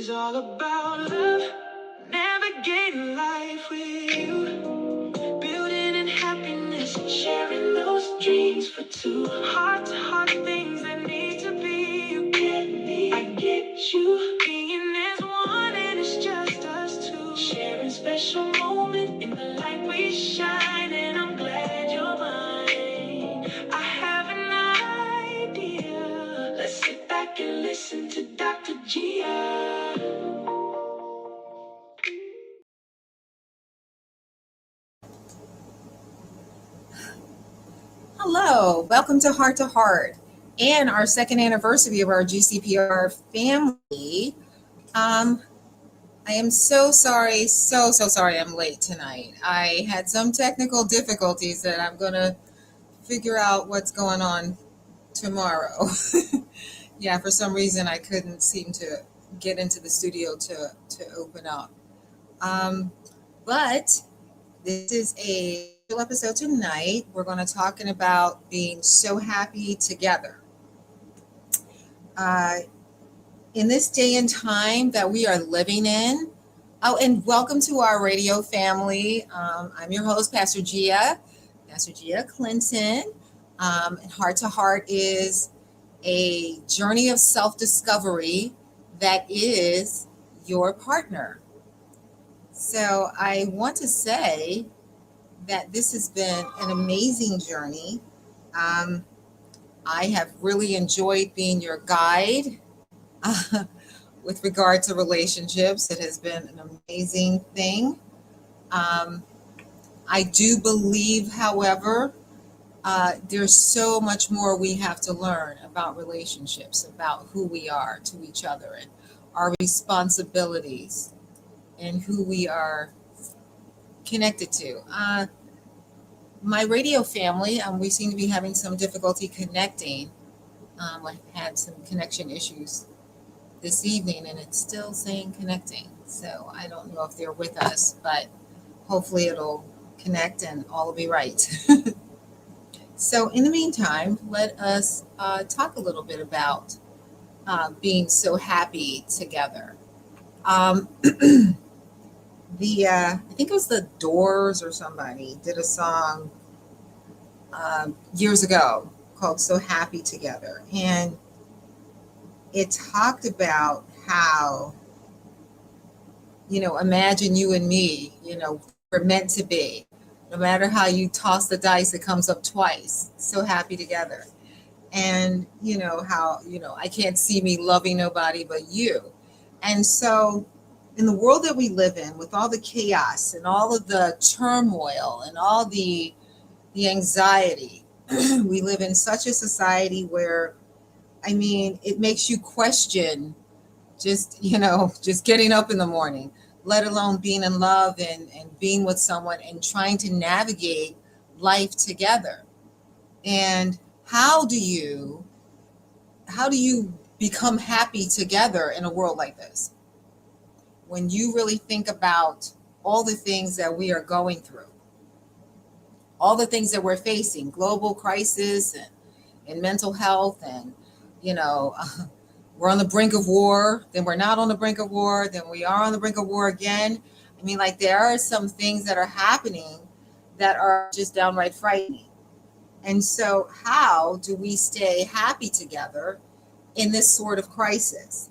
is all about love, navigating life with you, building in happiness and sharing those dreams for two. Heart to heart things that need to be. You get me, I get you. Being as one and it's just us two. Sharing special moment in the light we shine, and I'm glad you're mine. I have an idea. Let's sit back and listen to Dr. Gia. Hello, welcome to Heart and our second anniversary of our GCPR family. I am so sorry, so sorry I'm late tonight. I had some technical difficulties that I'm going to figure out what's going on tomorrow. Yeah, for some reason I couldn't seem to get into the studio to open up. But this is a special episode tonight. We're going to talking about being so happy together. In this day and time that we are living in. Oh, and welcome to our radio family. I'm your host, Pastor Gia Clinton. And Heart to Heart is a journey of self-discovery that is your partner. So I want to say that this has been an amazing journey. I have really enjoyed being your guide with regard to relationships. It has been an amazing thing. I do believe, however, there's so much more we have to learn about relationships, about who we are to each other and our responsibilities and who we are connected to. My radio family, we seem to be having some difficulty connecting. I had some connection issues this evening and it's still saying connecting. So I don't know if they're with us, but hopefully it'll connect and all will be right. So in the meantime, let us talk a little bit about being so happy together. I think it was the Doors or somebody did a song years ago called So Happy Together. And it talked about how, imagine you and me, we're meant to be. No matter how you toss the dice, it comes up twice. So happy together. And, how, I can't see me loving nobody but you. And so in the world that we live in, with all the chaos and all of the turmoil and all the anxiety, we live in such a society where, it makes you question just getting up in the morning, let alone being in love and being with someone and trying to navigate life together. And how do you become happy together in a world like this? When you really think about all the things that we are going through, all the things that we're facing, global crisis and mental health, and, we're on the brink of war, then we're not on the brink of war, then we are on the brink of war again. There are some things that are happening that are just downright frightening. And so how do we stay happy together in this sort of crisis?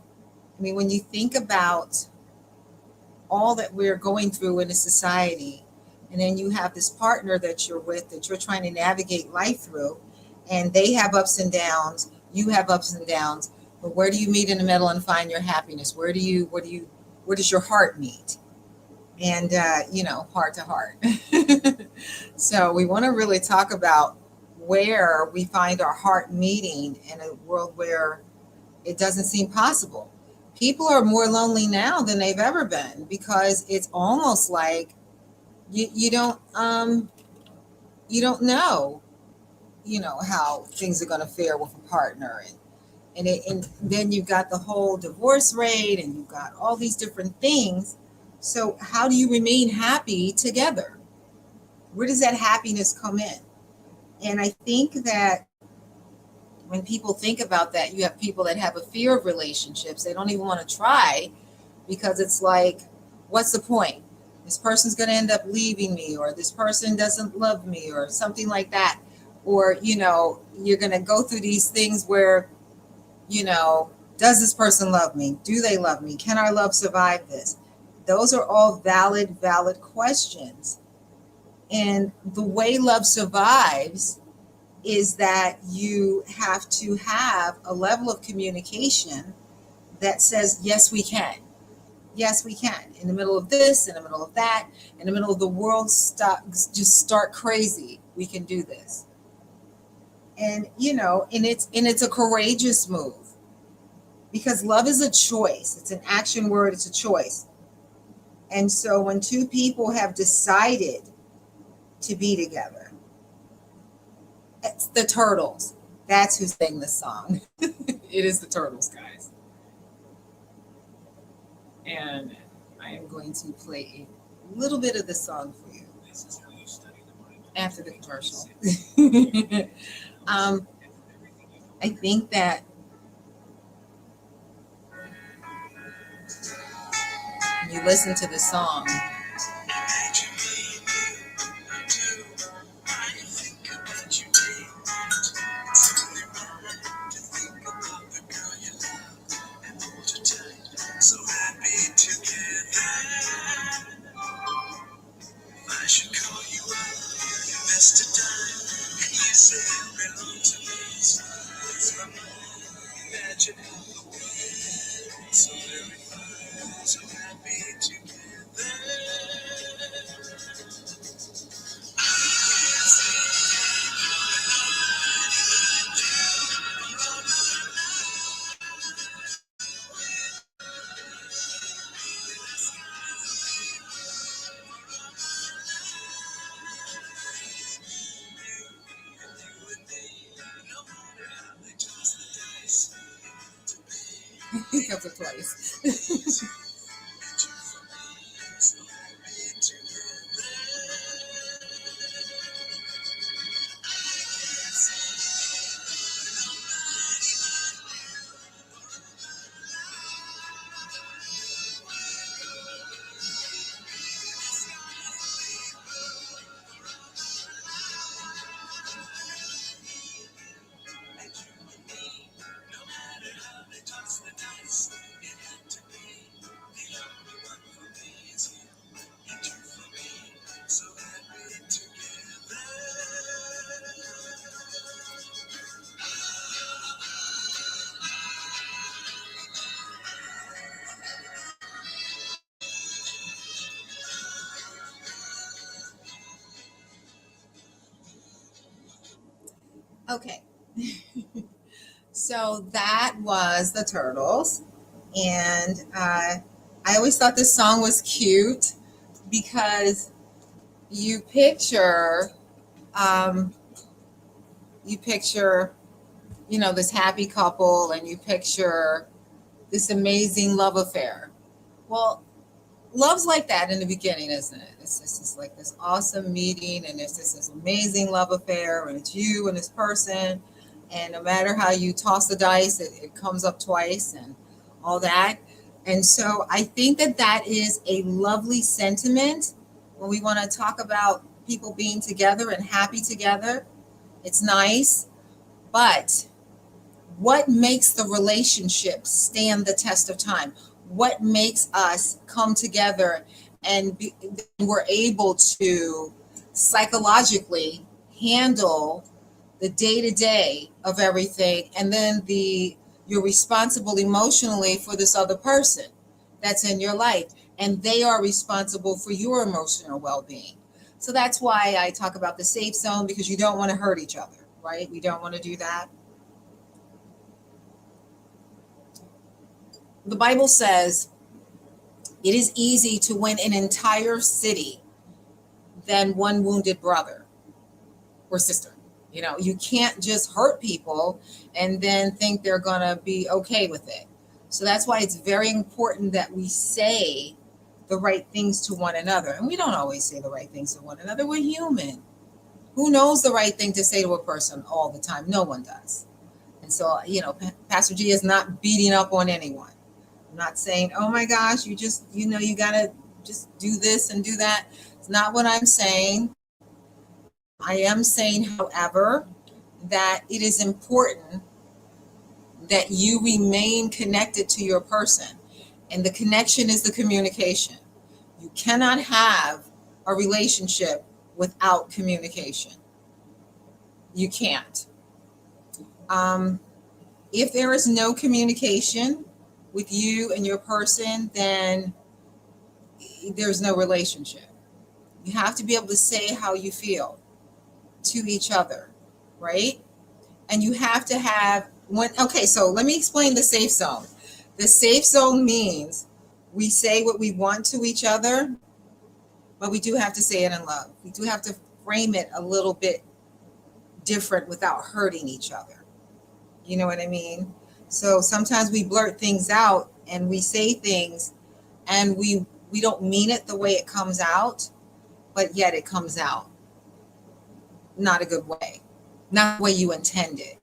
When you think about all that we're going through in a society, and then you have this partner that you're with, that you're trying to navigate life through, and they have ups and downs, you have ups and downs, but where do you meet in the middle and find your happiness? Where does your heart meet? And, heart to heart. So we want to really talk about where we find our heart meeting in a world where it doesn't seem possible. People are more lonely now than they've ever been, because it's almost like you don't know, how things are going to fare with a partner. And then you've got the whole divorce rate, and you've got all these different things. So how do you remain happy together? Where does that happiness come in? And I think that when people think about that, you have people that have a fear of relationships. They don't even want to try because it's like, what's the point? This person's going to end up leaving me, or this person doesn't love me, or something like that. Or, you're going to go through these things where, does this person love me? Do they love me? Can our love survive this? Those are all valid questions. And the way love survives is that you have to have a level of communication that says, yes, we can. Yes, we can. In the middle of this, in the middle of that, in the middle of the world start crazy, we can do this. And it's a courageous move, because love is a choice. It's an action word. It's a choice. And so when two people have decided to be together, it's the Turtles. That's who sang the song. It is the Turtles, guys. And I am going to play a little bit of the song for you after the commercial. I think that when you listen to the song, comes up twice. Okay. So that was the Turtles. And I always thought this song was cute because you picture, um, this happy couple, and you picture this amazing love affair. Well, love's like that in the beginning, isn't it? It's just like this awesome meeting, and it's just this amazing love affair, and it's you and this person. And no matter how you toss the dice, it comes up twice and all that. And so I think that is a lovely sentiment when we want to talk about people being together and happy together. It's nice. But what makes the relationship stand the test of time? What makes us come together and we're able to psychologically handle the day-to-day of everything, and then you're responsible emotionally for this other person that's in your life, and they are responsible for your emotional well-being. So that's why I talk about the safe zone, because you don't want to hurt each other, right? We don't want to do that. The Bible says it is easy to win an entire city than one wounded brother or sister. You can't just hurt people and then think they're going to be okay with it. So that's why it's very important that we say the right things to one another. And we don't always say the right things to one another. We're human. Who knows the right thing to say to a person all the time? No one does. And so, Pastor G is not beating up on anyone. I'm not saying, oh my gosh, you gotta just do this and do that. It's not what I'm saying. I am saying, however, that it is important that you remain connected to your person. And the connection is the communication. You cannot have a relationship without communication. You can't. If there is no communication with you and your person, then there's no relationship. You have to be able to say how you feel to each other, right? And you have to have okay, so let me explain the safe zone. The safe zone means we say what we want to each other, but we do have to say it in love. We do have to frame it a little bit different without hurting each other. You know what I mean? So sometimes we blurt things out and we say things and we don't mean it the way it comes out, but yet it comes out not a good way, not the way you intended.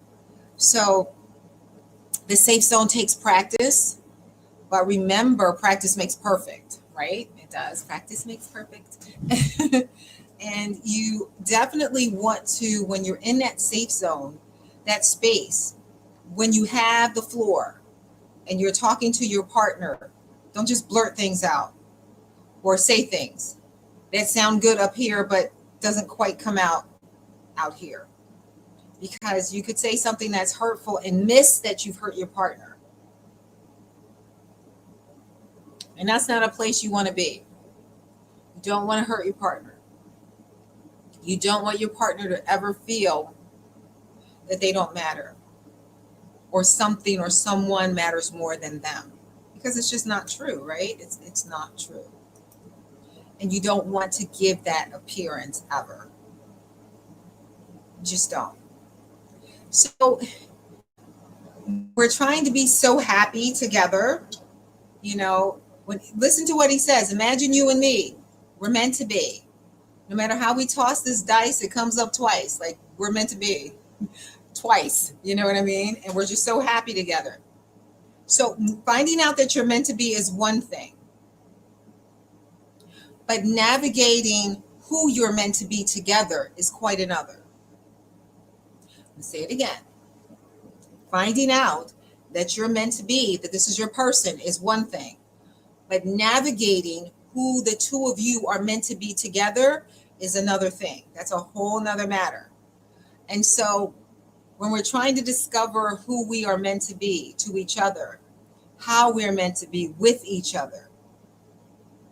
So the safe zone takes practice, but remember, practice makes perfect, right? It does. Practice makes perfect. And you definitely want to, when you're in that safe zone, that space, when you have the floor and you're talking to your partner, don't just blurt things out or say things that sound good up here but doesn't quite come out here, because you could say something that's hurtful and miss that you've hurt your partner, and that's not a place you want to be. You don't want to hurt your partner. You don't want your partner to ever feel that they don't matter, or something or someone matters more than them, because it's just not true, right? It's not true. And you don't want to give that appearance ever. You just don't. So we're trying to be so happy together, listen to what he says. Imagine you and me, we're meant to be. No matter how we toss this dice, it comes up twice. Like, we're meant to be twice, you know what I mean? And we're just so happy together. So finding out that you're meant to be is one thing, but navigating who you're meant to be together is quite another. I'll say it again. Finding out that you're meant to be, that this is your person, is one thing, but navigating who the two of you are meant to be together is another thing. That's a whole nother matter. And so when we're trying to discover who we are meant to be to each other, how we're meant to be with each other.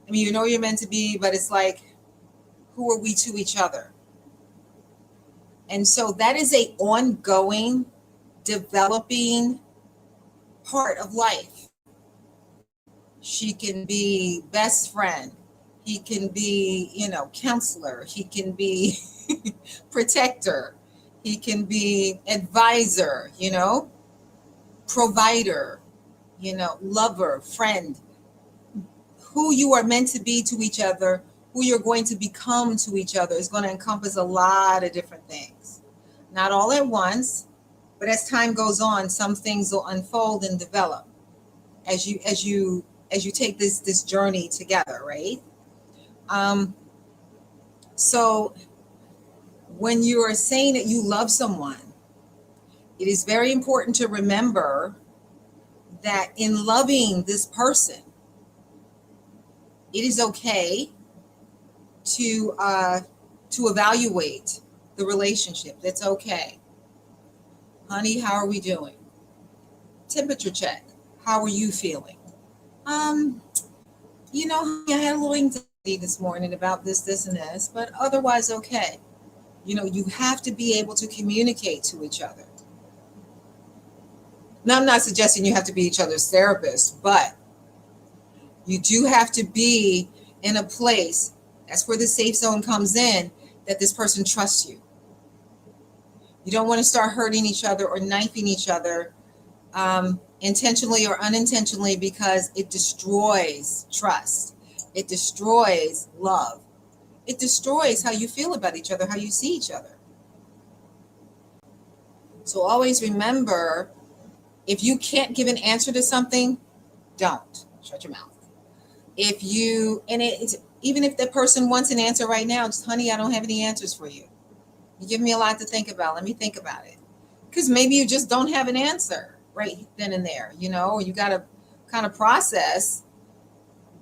I mean, you're meant to be, but it's like, who are we to each other? And so that is an ongoing, developing part of life. She can be best friend. He can be, counselor. He can be protector. He can be advisor, provider, lover, friend. Who you are meant to be to each other, who you're going to become to each other, is going to encompass a lot of different things. Not all at once, but as time goes on, some things will unfold and develop as you take this journey together, right? So when you are saying that you love someone, it is very important to remember that in loving this person, it is okay to evaluate the relationship. That's okay. Honey, how are we doing? Temperature check. How are you feeling? I had a little anxiety this morning about this, and this, but otherwise okay. You have to be able to communicate to each other. Now, I'm not suggesting you have to be each other's therapist, but you do have to be in a place, that's where the safe zone comes in, that this person trusts you. You don't want to start hurting each other or knifing each other intentionally or unintentionally, because it destroys trust. It destroys love. It destroys how you feel about each other, how you see each other. So always remember, if you can't give an answer to something, don't. Shut your mouth. If you, and it's, even if the person wants an answer right now, just, honey, I don't have any answers for you. You give me a lot to think about. Let me think about it. Because maybe you just don't have an answer right then and there, or you got to kind of process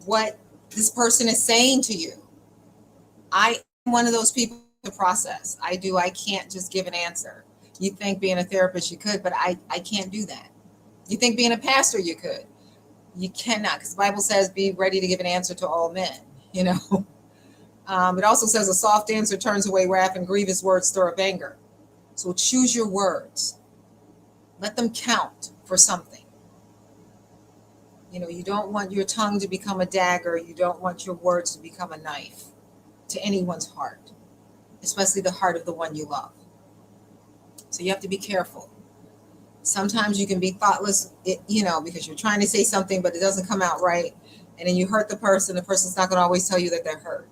what this person is saying to you. I am one of those people to process. I can't just give an answer. You think being a therapist you could, but I can't do that. You think being a pastor you could. You cannot, because the Bible says be ready to give an answer to all men, It also says a soft answer turns away wrath and grievous words stir up anger. So choose your words. Let them count for something. You don't want your tongue to become a dagger. You don't want your words to become a knife to anyone's heart, especially the heart of the one you love. So you have to be careful. Sometimes you can be thoughtless, because you're trying to say something, but it doesn't come out right. And then you hurt the person. The person's not going to always tell you that they're hurt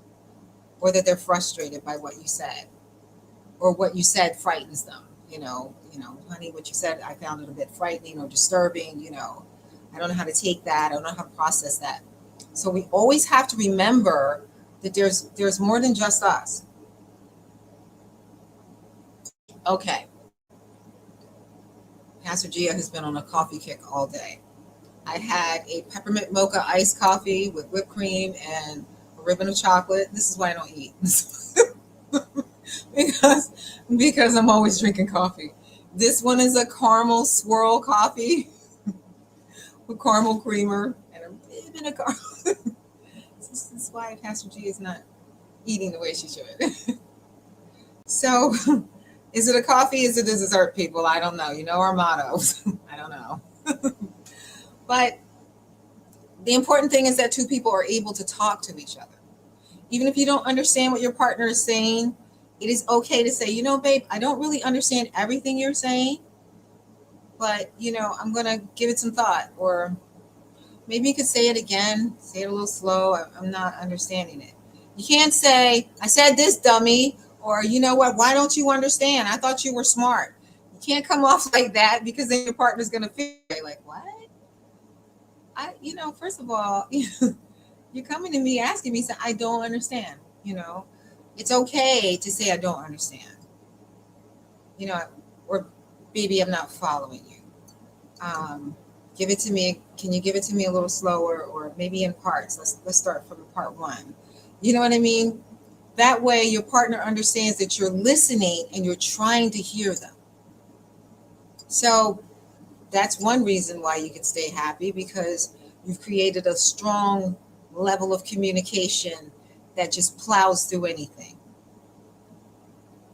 or that they're frustrated by what you said, or what you said frightens them. Honey, what you said, I found it a bit frightening or disturbing. I don't know how to take that. I don't know how to process that. So we always have to remember that there's more than just us. Okay. Pastor Gia has been on a coffee kick all day. I had a peppermint mocha iced coffee with whipped cream and a ribbon of chocolate. This is why I don't eat. because I'm always drinking coffee. This one is a caramel swirl coffee with caramel creamer and a ribbon of caramel. This is why Pastor G is not eating the way she should. So, is it a coffee? Is it a dessert, people? I don't know. Our motto. I don't know. But the important thing is that two people are able to talk to each other. Even if you don't understand what your partner is saying, it is okay to say, babe, I don't really understand everything you're saying, but, I'm going to give it some thought. Or maybe you could say it again, say it a little slow. I'm not understanding it. You can't say, I said this, dummy. Or, you know what, why don't you understand? I thought you were smart. You can't come off like that, because then your partner's going to feel like, what? First of all, you're coming to me asking me, so I don't understand. It's okay to say I don't understand. Or baby, I'm not following you. Give it to me. Can you give it to me a little slower, or maybe in parts? Let's start from part one. You know what I mean? That way your partner understands that you're listening and you're trying to hear them. So that's one reason why you can stay happy, because you've created a strong level of communication that just plows through anything.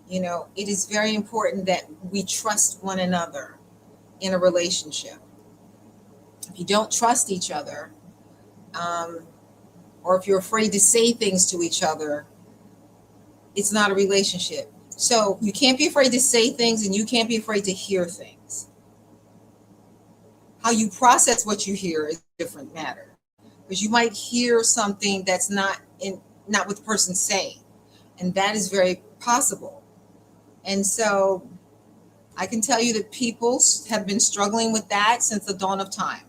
It is very important that we trust one another in a relationship. If you don't trust each other, or if you're afraid to say things to each other, it's not a relationship. So you can't be afraid to say things, and you can't be afraid to hear things. How you process what you hear is a different matter, because you might hear something that's not what the person's saying, and that is very possible. And so I can tell you that people have been struggling with that since the dawn of time.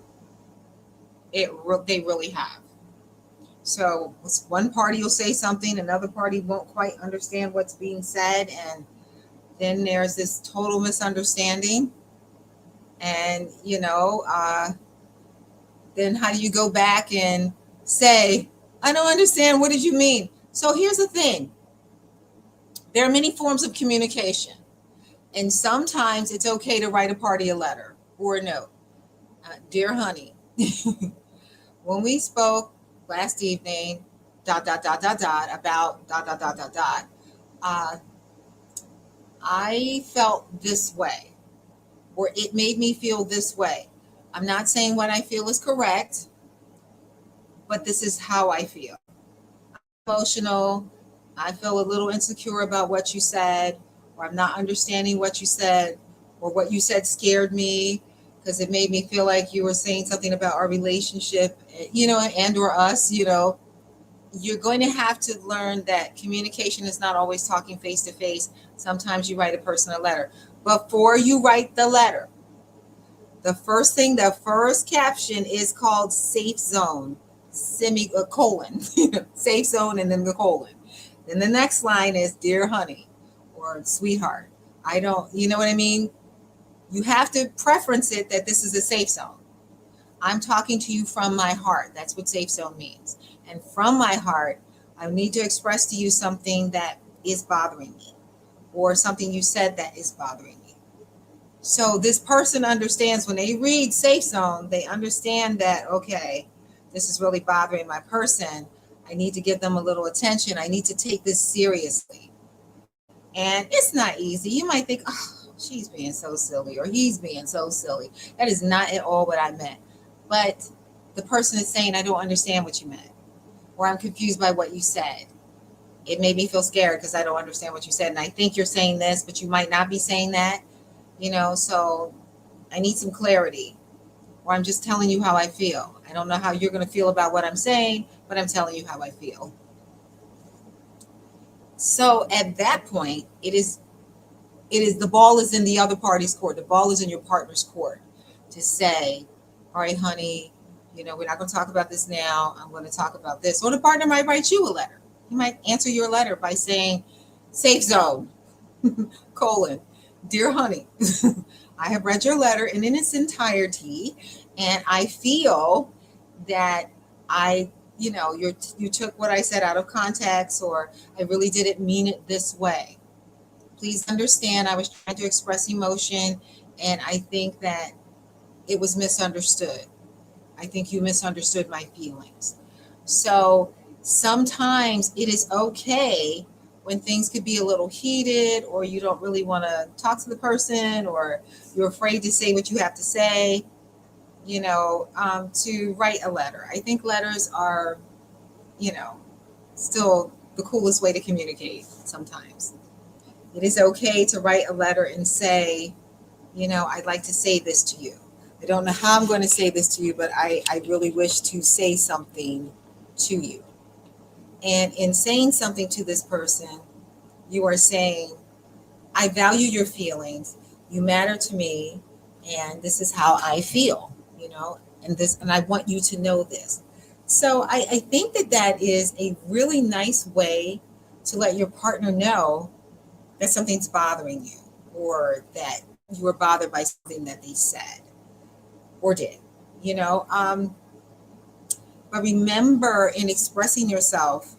They really have. So one party will say something, another party won't quite understand what's being said, and then there's this total misunderstanding. And, then how do you go back and say, I don't understand, what did you mean? So here's the thing. There are many forms of communication, and sometimes it's okay to write a party a letter or a note. Dear honey, when we spoke last evening, ... about ... I felt this way, or it made me feel this way. I'm not saying what I feel is correct, but this is how I feel. I'm emotional. I feel a little insecure about what you said, or I'm not understanding what you said, or what you said scared me because it made me feel like you were saying something about our relationship, and or us, You're going to have to learn that communication is not always talking face to face. Sometimes you write a person a letter. Before you write the letter, The first caption is called safe zone, colon, safe zone, and then the colon. Then the next line is dear honey or sweetheart. I don't, you know what I mean? You have to preference it that this is a safe zone. I'm talking to you from my heart. That's what safe zone means. And from my heart, I need to express to you something that is bothering me or something you said that is bothering me. So this person understands when they read safe zone, they understand that, okay, this is really bothering my person. I need to give them a little attention. I need to take this seriously. And it's not easy. You might think, oh, she's being so silly or he's being so silly. That is not at all what I meant. But the person is saying, I don't understand what you meant, or I'm confused by what you said. It made me feel scared because I don't understand what you said. And I think you're saying this, but you might not be saying that, so I need some clarity, or I'm just telling you how I feel. I don't know how you're going to feel about what I'm saying, but I'm telling you how I feel. So at that point, it is the ball is in the other party's court. The ball is in your partner's court to say, all right, honey, we're not going to talk about this now. I'm going to talk about this. Or the partner might write you a letter. He might answer your letter by saying, safe zone, colon, dear honey, I have read your letter in its entirety, and I feel that you took what I said out of context, or I really didn't mean it this way. Please understand, I was trying to express emotion, and I think that it was misunderstood. I think you misunderstood my feelings. So sometimes it is okay when things could be a little heated, or you don't really want to talk to the person, or you're afraid to say what you have to say, to write a letter. I think letters are, still the coolest way to communicate sometimes. It is okay to write a letter and say, I'd like to say this to you. I don't know how I'm going to say this to you, but I really wish to say something to you. And in saying something to this person, you are saying, I value your feelings. You matter to me. And this is how I feel, and I want you to know this. So I think that is a really nice way to let your partner know that something's bothering you, or that you were bothered by something that they said or did, but remember, in expressing yourself,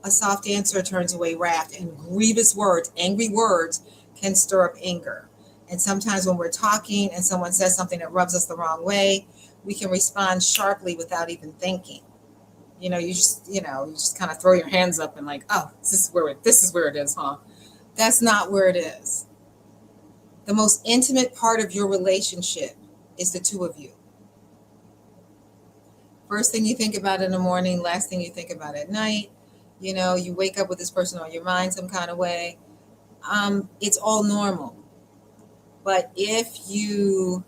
a soft answer turns away wrath, and grievous words, angry words, can stir up anger. And sometimes when we're talking and someone says something that rubs us the wrong way, we can respond sharply without even thinking. You just kind of throw your hands up and like, oh, this is where it is, huh? That's not where it is. The most intimate part of your relationship is the two of you. First thing you think about in the morning, last thing you think about at night. You wake up with this person on your mind some kind of way. It's all normal. But if you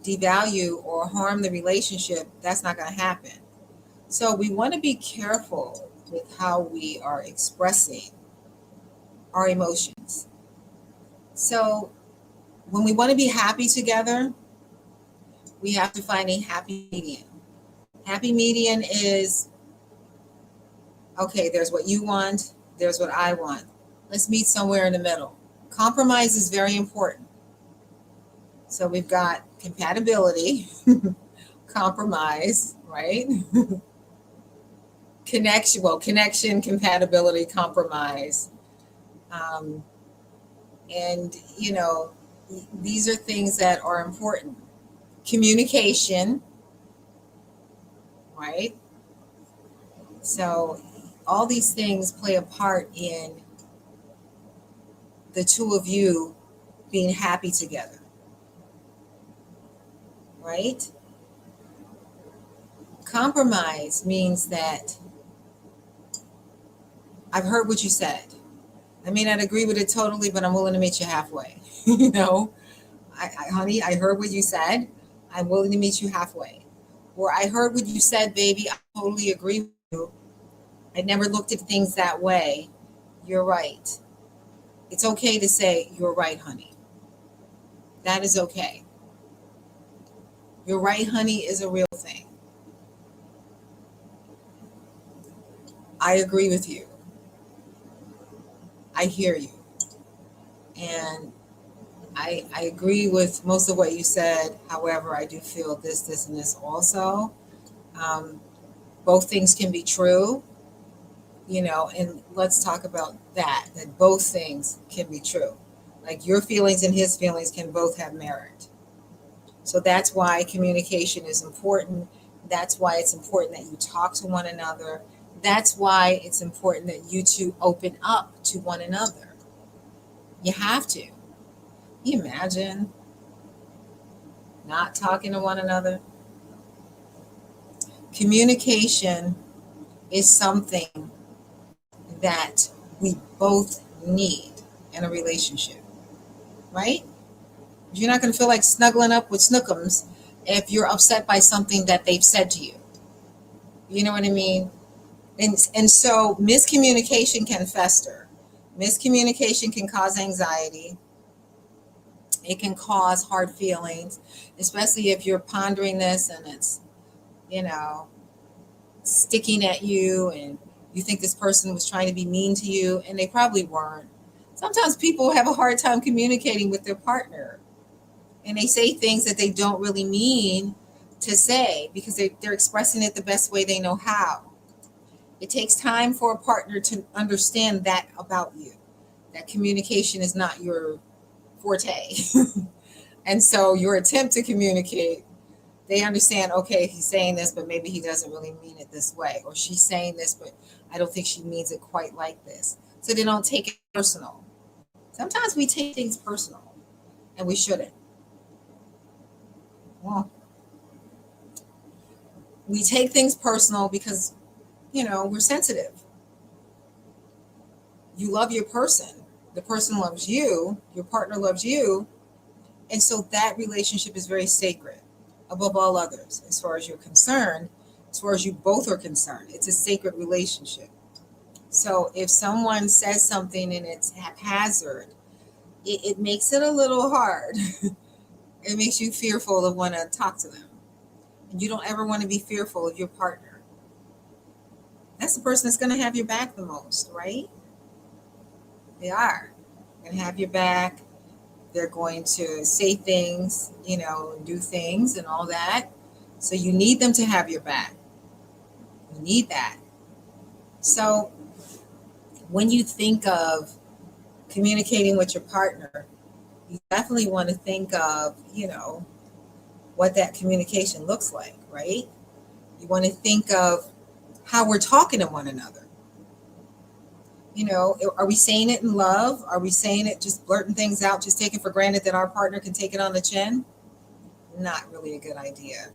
devalue or harm the relationship, that's not going to happen. So we want to be careful with how we are expressing our emotions. So when we want to be happy together, we have to find a happy median. Happy median is, okay, there's what you want, there's what I want. Let's meet somewhere in the middle. Compromise is very important. So we've got compatibility, compromise, right? Connection, compatibility, compromise. And, these are things that are important. Communication, right? So all these things play a part in the two of you being happy together, right? Compromise means that I've heard what you said. I may not agree with it totally, but I'm willing to meet you halfway. Honey, I heard what you said. I'm willing to meet you halfway. Or I heard what you said, baby. I totally agree with you. I never looked at things that way. You're right. It's okay to say, you're right, honey. That is okay. You're right, honey, is a real thing. I agree with you. I hear you. And I agree with most of what you said. However, I do feel this, and this also. Um, both things can be true, and let's talk about that both things can be true. Like your feelings and his feelings can both have merit. So that's why communication is important. That's why it's important that you talk to one another. That's why it's important that you two open up to one another. You have to. Can you imagine not talking to one another? Communication is something that we both need in a relationship, right? You're not going to feel like snuggling up with Snookums if you're upset by something that they've said to you. You know what I mean? And so miscommunication can fester. Miscommunication can cause anxiety. It can cause hard feelings, especially if you're pondering this and it's, you know, sticking at you and you think this person was trying to be mean to you and they probably weren't. Sometimes people have a hard time communicating with their partner and they say things that they don't really mean to say because they're expressing it the best way they know how. It takes time for a partner to understand that about you, that communication is not your forte. And so your attempt to communicate, they understand, okay, he's saying this, but maybe he doesn't really mean it this way. Or she's saying this, but I don't think she means it quite like this. So they don't take it personal. Sometimes we take things personal and we shouldn't. Well, we take things personal because, we're sensitive. You love your person. The person loves you. Your partner loves you. And so that relationship is very sacred above all others, as far as you're concerned, as far as you both are concerned. It's a sacred relationship. So if someone says something and it's haphazard, it makes it a little hard. It makes you fearful of want to talk to them. And you don't ever want to be fearful of your partner. That's the person that's going to have your back the most, right? They are going to have your back. They're going to say things, do things and all that. So you need them to have your back. You need that. So when you think of communicating with your partner, you definitely want to think of, what that communication looks like, right? You want to think of how we're talking to one another. Are we saying it in love? Are we saying it just blurting things out, just taking for granted that our partner can take it on the chin? Not really a good idea.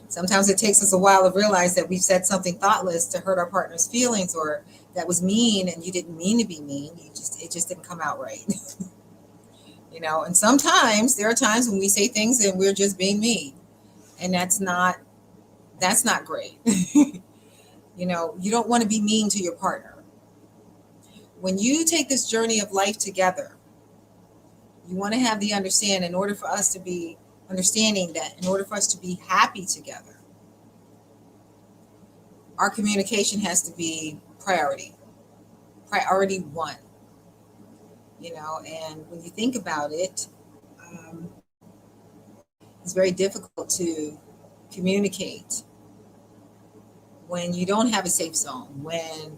Sometimes it takes us a while to realize that we've said something thoughtless to hurt our partner's feelings, or that was mean and you didn't mean to be mean. It just didn't come out right. And sometimes there are times when we say things and we're just being mean, and that's not great. You don't want to be mean to your partner. When you take this journey of life together, you want to have the understanding in order for us to be happy together, our communication has to be priority one. And when you think about it, it's very difficult to communicate when you don't have a safe zone, when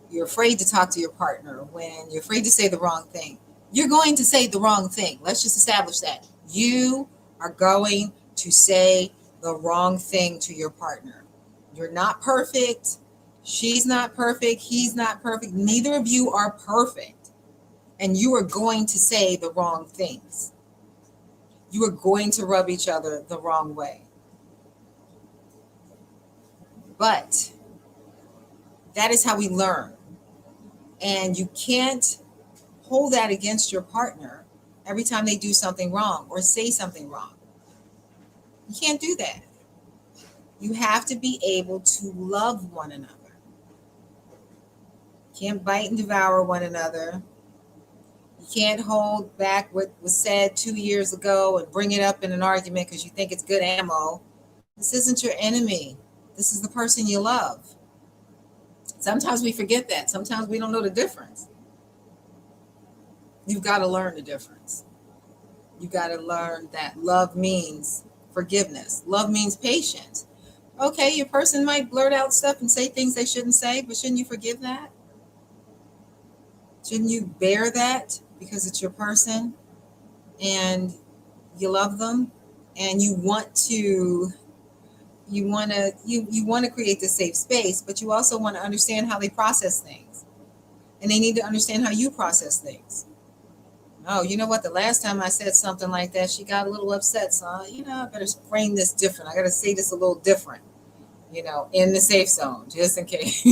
you're afraid to talk to your partner, when you're afraid to say the wrong thing. You're going to say the wrong thing. Let's just establish that. You are going to say the wrong thing to your partner. You're not perfect. She's not perfect. He's not perfect. Neither of you are perfect. And you are going to say the wrong things. You are going to rub each other the wrong way. But that is how we learn. And you can't hold that against your partner every time they do something wrong or say something wrong. You can't do that. You have to be able to love one another. You can't bite and devour one another. You can't hold back what was said 2 years ago and bring it up in an argument because you think it's good ammo. This isn't your enemy. This is the person you love. Sometimes we forget that. Sometimes we don't know the difference. You've got to learn the difference. You've got to learn that love means forgiveness. Love means patience. Okay, your person might blurt out stuff and say things they shouldn't say, but shouldn't you forgive that? Shouldn't you bear that because it's your person and you love them and you want to create this safe space, but you also want to understand how they process things. And they need to understand how you process things. Oh, you know what? The last time I said something like that, she got a little upset. So, I better frame this different. I got to say this a little different, in the safe zone, just in case.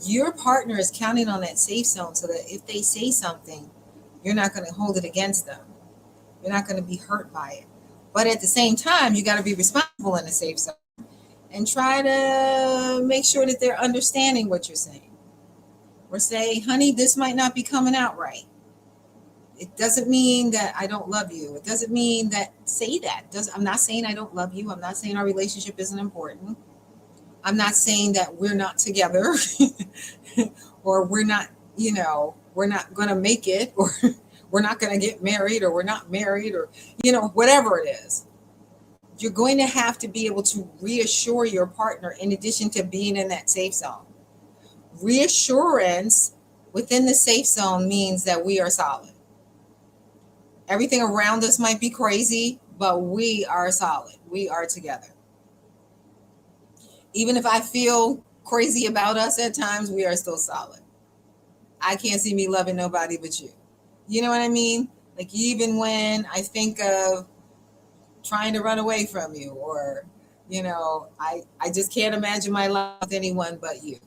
Your partner is counting on that safe zone so that if they say something, you're not going to hold it against them. You're not going to be hurt by it. But at the same time, you got to be responsible in the safe zone and try to make sure that they're understanding what you're saying. Or say, honey, this might not be coming out right. It doesn't mean that I don't love you. It doesn't mean that, say that. I'm not saying I don't love you. I'm not saying our relationship isn't important. I'm not saying that we're not together or we're not going to make it, or we're not going to get married, or we're not married, or, whatever it is. You're going to have to be able to reassure your partner in addition to being in that safe zone. Reassurance within the safe zone means that we are solid. Everything around us might be crazy, but we are solid. We are together. Even if I feel crazy about us at times, we are still solid. I can't see me loving nobody but you. You know what I mean? Like, even when I think of trying to run away from you, or, I just can't imagine my life with anyone but you.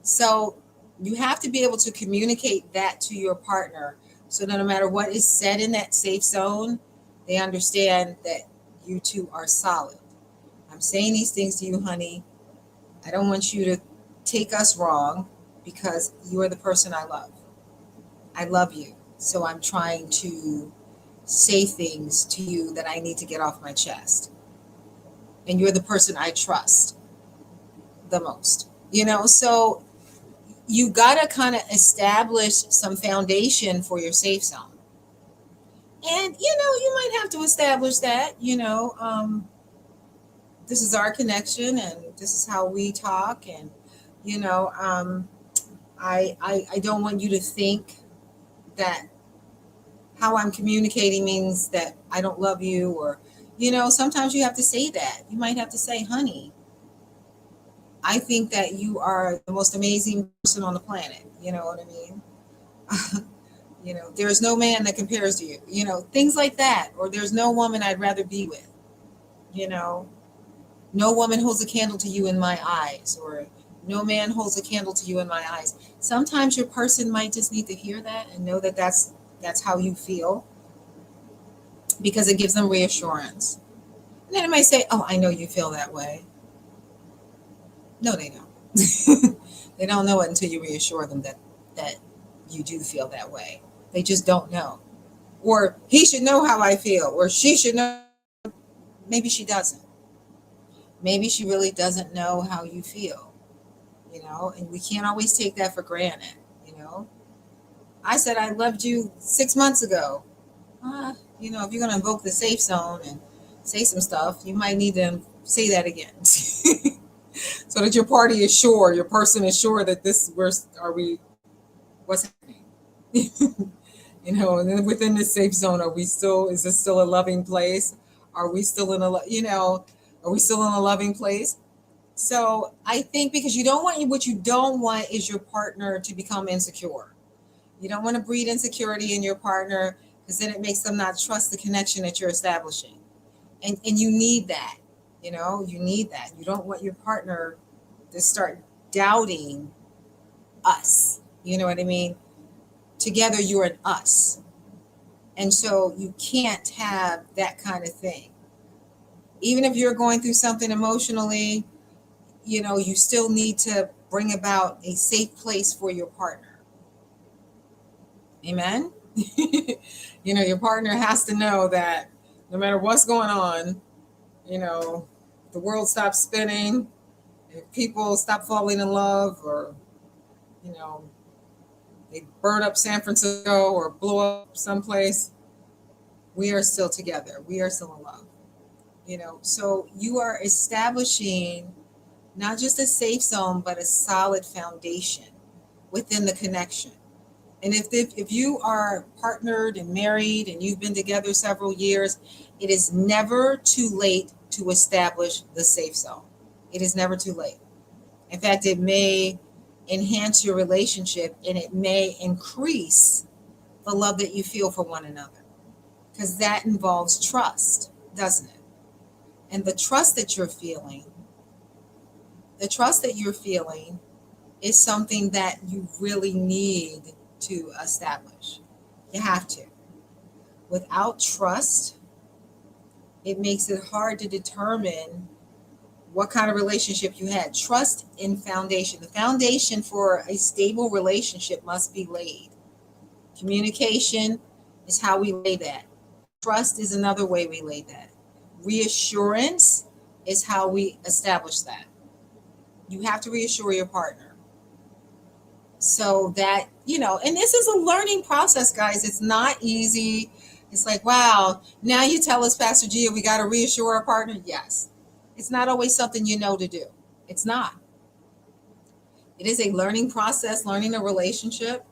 So you have to be able to communicate that to your partner so that no matter what is said in that safe zone, they understand that you two are solid. I'm saying these things to you, honey. I don't want you to take us wrong because you are the person I love. I love you. So I'm trying to say things to you that I need to get off my chest. And you're the person I trust the most. So you got to kind of establish some foundation for your safe zone. And, you might have to establish that, this is our connection and this is how we talk. And, I don't want you to think that how I'm communicating means that I don't love you, or, sometimes you have to say that. You might have to say, honey, I think that you are the most amazing person on the planet. You know what I mean? There's no man that compares to you, things like that. Or there's no woman I'd rather be with, no woman holds a candle to you in my eyes, or no man holds a candle to you in my eyes. Sometimes your person might just need to hear that and know that that's how you feel, because it gives them reassurance. And then it might say, oh, I know you feel that way. No, they don't. They don't know it until you reassure them that you do feel that way. They just don't know. Or he should know how I feel, or she should know. Maybe she doesn't. Maybe she really doesn't know how you feel, and we can't always take that for granted. I said I loved you 6 months ago. If you're going to invoke the safe zone and say some stuff, you might need to say that again. So that your person is sure that what's happening? And then within this safe zone, is this still a loving place? Are we still in a loving place? So I think, because what you don't want is your partner to become insecure. You don't want to breed insecurity in your partner, because then it makes them not trust the connection that you're establishing. And you need that. You need that. You don't want your partner to start doubting us. You know what I mean? Together, you're an us. And so you can't have that kind of thing. Even if you're going through something emotionally, you still need to bring about a safe place for your partner. Amen. Your partner has to know that no matter what's going on, you know, the world stops spinning, if people stop falling in love, or, you know, they burn up San Francisco or blow up someplace, we are still together. We are still in love. So you are establishing not just a safe zone, but a solid foundation within the connection. And if you are partnered and married and you've been together several years, it is never too late to establish the safe zone. It is never too late. In fact, it may enhance your relationship, and it may increase the love that you feel for one another, because that involves trust, doesn't it? And the trust that you're feeling is something that you really need to establish. You have to. Without trust, it makes it hard to determine what kind of relationship you had. Trust in foundation. The foundation for a stable relationship must be laid. Communication is how we lay that. Trust is another way we lay that. Reassurance is how we establish that. You have to reassure your partner. So that, and this is a learning process, guys. It's not easy. It's like, wow, now you tell us, Pastor Gia, we got to reassure our partner. Yes. It's not always something you know to do. It's not. It is a learning process, learning a relationship.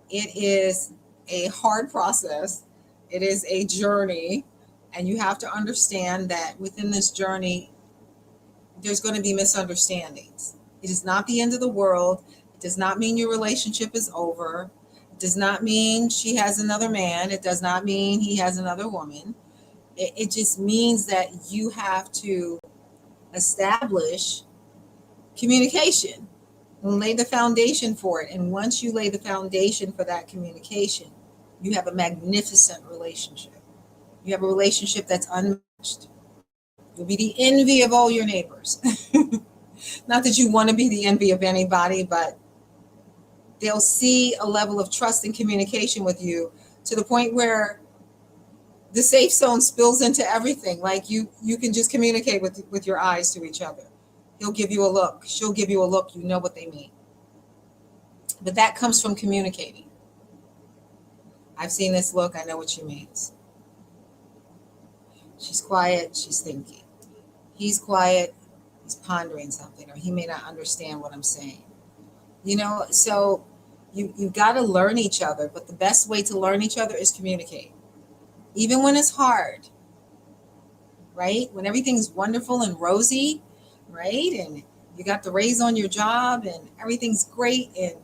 It is a hard process. It is a journey. And you have to understand that within this journey, there's going to be misunderstandings. It is not the end of the world. It does not mean your relationship is over. It does not mean she has another man. It does not mean he has another woman. It just means that you have to establish communication and lay the foundation for it. And once you lay the foundation for that communication, you have a magnificent relationship. You have a relationship that's unmatched. You'll be the envy of all your neighbors. Not that you want to be the envy of anybody, but they'll see a level of trust and communication with you to the point where the safe zone spills into everything. Like you can just communicate with your eyes to each other. He'll give you a look. She'll give you a look. You know what they mean. But that comes from communicating. I've seen this look. I know what she means. She's quiet. She's thinking. He's quiet. He's pondering something, or he may not understand what I'm saying. So you got to learn each other. But the best way to learn each other is communicate. Even when it's hard, right? When everything's wonderful and rosy, right? And you got the raise on your job and everything's great. And,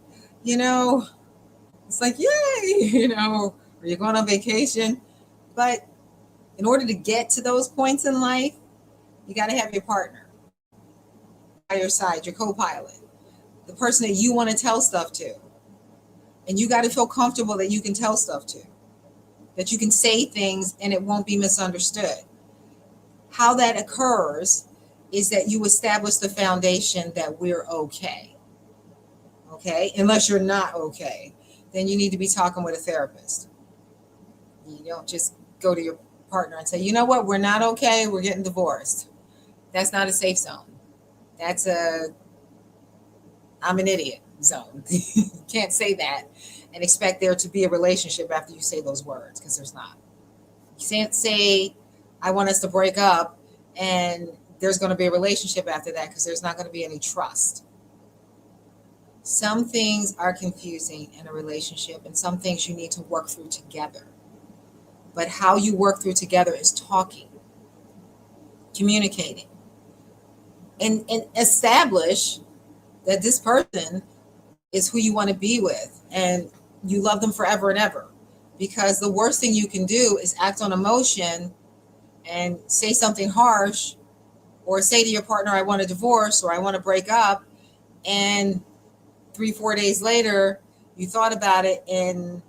it's like, yay, or you're going on vacation. But in order to get to those points in life, you got to have your partner by your side, your co-pilot, the person that you want to tell stuff to. And you got to feel comfortable that you can tell stuff to, that you can say things and it won't be misunderstood. How that occurs is that you establish the foundation that we're okay. Okay? Unless you're not okay, then you need to be talking with a therapist. You don't just go to your partner and say, you know what, we're not okay, we're getting divorced. That's not a safe zone. That's I'm an idiot zone. You can't say that and expect there to be a relationship after you say those words, because there's not. You can't say, I want us to break up, and there's going to be a relationship after that, because there's not going to be any trust. Some things are confusing in a relationship, and some things you need to work through together. But how you work through together is talking, communicating, and establish that this person is who you want to be with, and you love them forever and ever. Because the worst thing you can do is act on emotion and say something harsh, or say to your partner, I want a divorce, or I want to break up, and 3-4 days later you thought about it and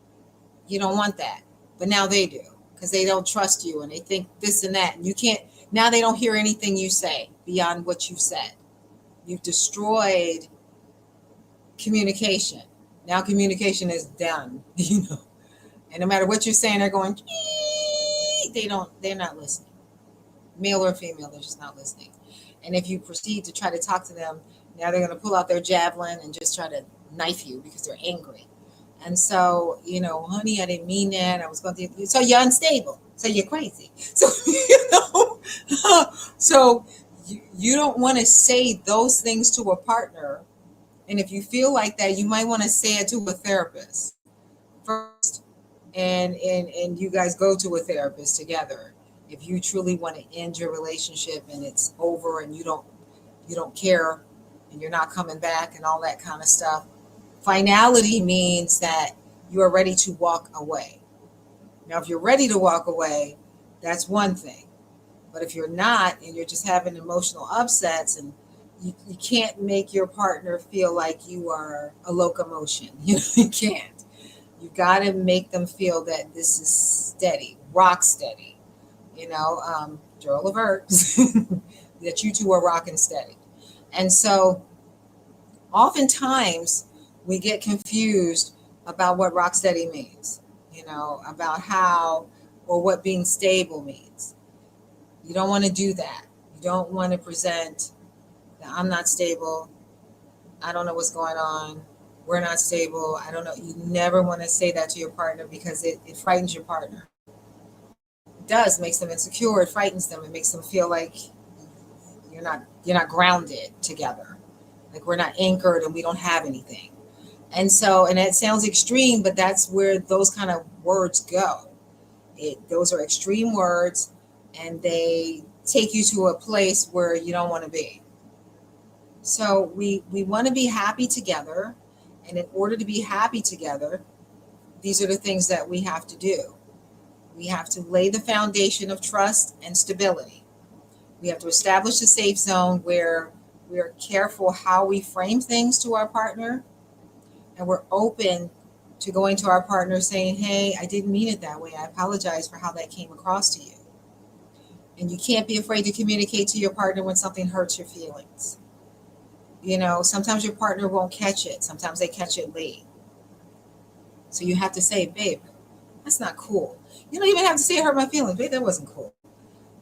you don't want that. But now they do, because they don't trust you and they think this and that, and you can't. Now they don't hear anything you say beyond what you've said. You've destroyed communication. Now communication is done, And no matter what you're saying, they're going, they're not listening. Male or female, they're just not listening. And if you proceed to try to talk to them, now they're going to pull out their javelin and just try to knife you because they're angry. And so, honey, I didn't mean that. I was going to, so you're unstable. So you're crazy. So, so you don't want to say those things to a partner. And if you feel like that, you might want to say it to a therapist first. And you guys go to a therapist together. If you truly want to end your relationship and it's over and you don't care and you're not coming back and all that kind of stuff. Finality means that you are ready to walk away. Now, if you're ready to walk away, that's one thing. But if you're not and you're just having emotional upsets and you can't make your partner feel like you are a locomotion. You can't. You got to make them feel that this is steady, rock steady. Joel Levert, that you two are rocking steady. And so oftentimes we get confused about what rock steady means, about how or what being stable means. You don't want to do that. You don't want to present that I'm not stable. I don't know what's going on. We're not stable. I don't know. You never want to say that to your partner because it frightens your partner. It does, makes them insecure. It frightens them. It makes them feel like you're not grounded together. Like we're not anchored and we don't have anything. And it sounds extreme, but that's where those kind of words go. Those are extreme words and they take you to a place where you don't want to be. So we want to be happy together. And in order to be happy together, these are the things that we have to do. We have to lay the foundation of trust and stability. We have to establish a safe zone where we're careful how we frame things to our partner. And we're open to going to our partner saying, hey, I didn't mean it that way. I apologize for how that came across to you. And you can't be afraid to communicate to your partner when something hurts your feelings. Sometimes your partner won't catch it. Sometimes they catch it late. So you have to say, babe, that's not cool. You don't even have to say it hurt my feelings. Babe, that wasn't cool.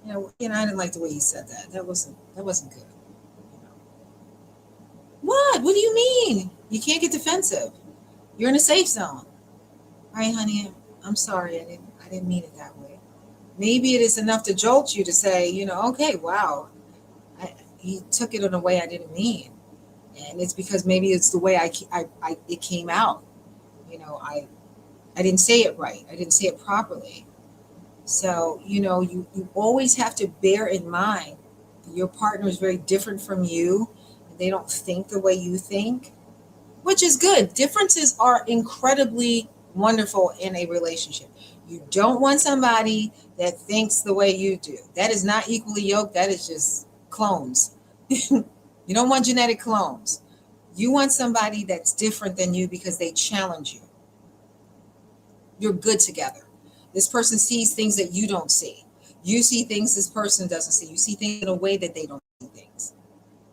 I didn't like the way you said that. That wasn't good. What? What do you mean? You can't get defensive. You're in a safe zone. All right, honey, I'm sorry. I didn't mean it that way. Maybe it is enough to jolt you to say, okay, wow, he took it in a way I didn't mean. And it's because maybe it's the way it came out. I didn't say it right. I didn't say it properly. So, you always have to bear in mind that your partner is very different from you. And they don't think the way you think, which is good. Differences are incredibly wonderful in a relationship. You don't want somebody that thinks the way you do. That is not equally yoked. That is just clones. You don't want genetic clones. You want somebody that's different than you because they challenge you. You're good together. This person sees things that you don't see. You see things this person doesn't see. You see things in a way that they don't see things.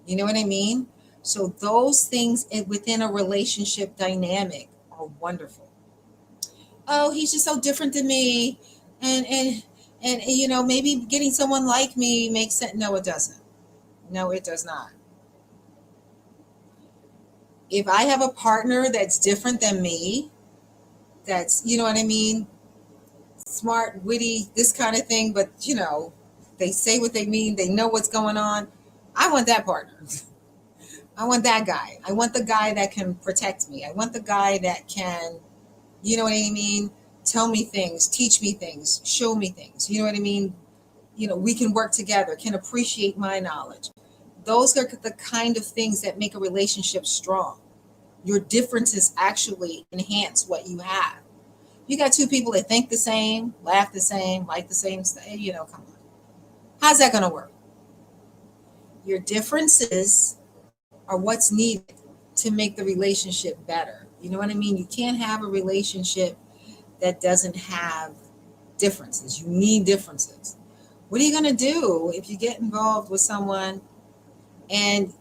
You know what I mean? So those things within a relationship dynamic are wonderful. Oh, he's just so different than me. And maybe getting someone like me makes sense. No, it doesn't. No, it does not. If I have a partner that's different than me, that's, what I mean? Smart, witty, this kind of thing, but they say what they mean, they know what's going on. I want that partner. I want that guy. I want the guy that can protect me. I want the guy that can, what I mean? Tell me things, teach me things, show me things. You know what I mean? We can work together, can appreciate my knowledge. Those are the kind of things that make a relationship strong. Your differences actually enhance what you have. You got two people that think the same, laugh the same, like the same, come on. How's that going to work? Your differences are what's needed to make the relationship better. You know what I mean? You can't have a relationship that doesn't have differences. You need differences. What are you going to do if you get involved with someone and,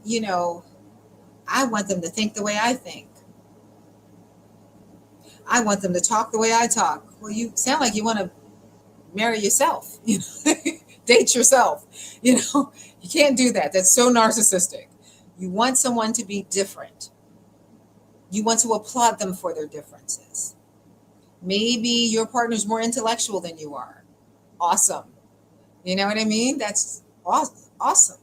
I want them to think the way I think? I want them to talk the way I talk. Well, you sound like you want to marry yourself, date yourself. You can't do that. That's so narcissistic. You want someone to be different. You want to applaud them for their differences. Maybe your partner's more intellectual than you are. Awesome. You know what I mean? That's awesome.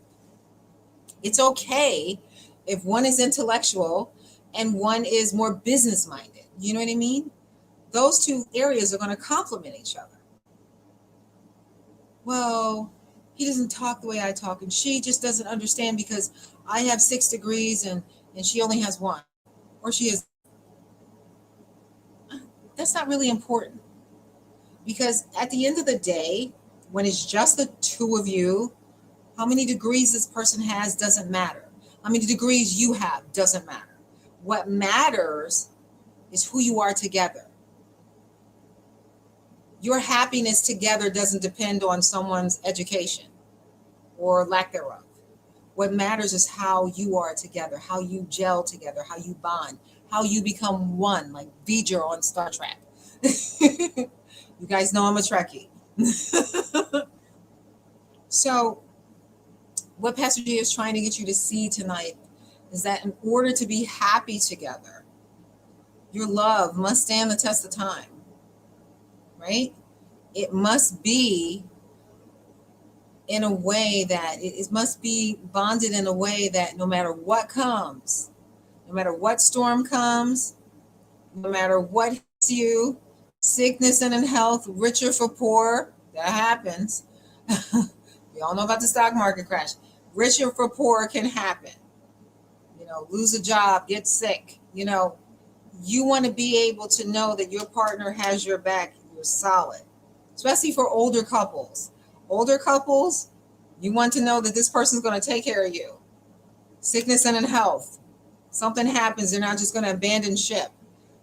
It's okay if one is intellectual and one is more business minded. You know what I mean? Those two areas are going to complement each other. Well, he doesn't talk the way I talk, and she just doesn't understand because I have 6 degrees and she only has 1, or she is. That's not really important, because at the end of the day, when it's just the two of you, how many degrees this person has doesn't matter. How many degrees you have doesn't matter. What matters is who you are together. Your happiness together doesn't depend on someone's education or lack thereof. What matters is how you are together, how you gel together, how you bond, how you become one, like V'ger on Star Trek. You guys know I'm a Trekkie. So, what Pastor G is trying to get you to see tonight is that in order to be happy together, your love must stand the test of time, right? It must be in a way that it must be bonded in a way that no matter what comes, no matter what storm comes, no matter what hits you, sickness and in health, richer for poor, that happens. We all know about the stock market crash. Richer for poor can happen. Lose a job, get sick. You want to be able to know that your partner has your back. You're solid, especially for older couples. Older couples, you want to know that this person's going to take care of you. Sickness and in health. Something happens, they're not just going to abandon ship.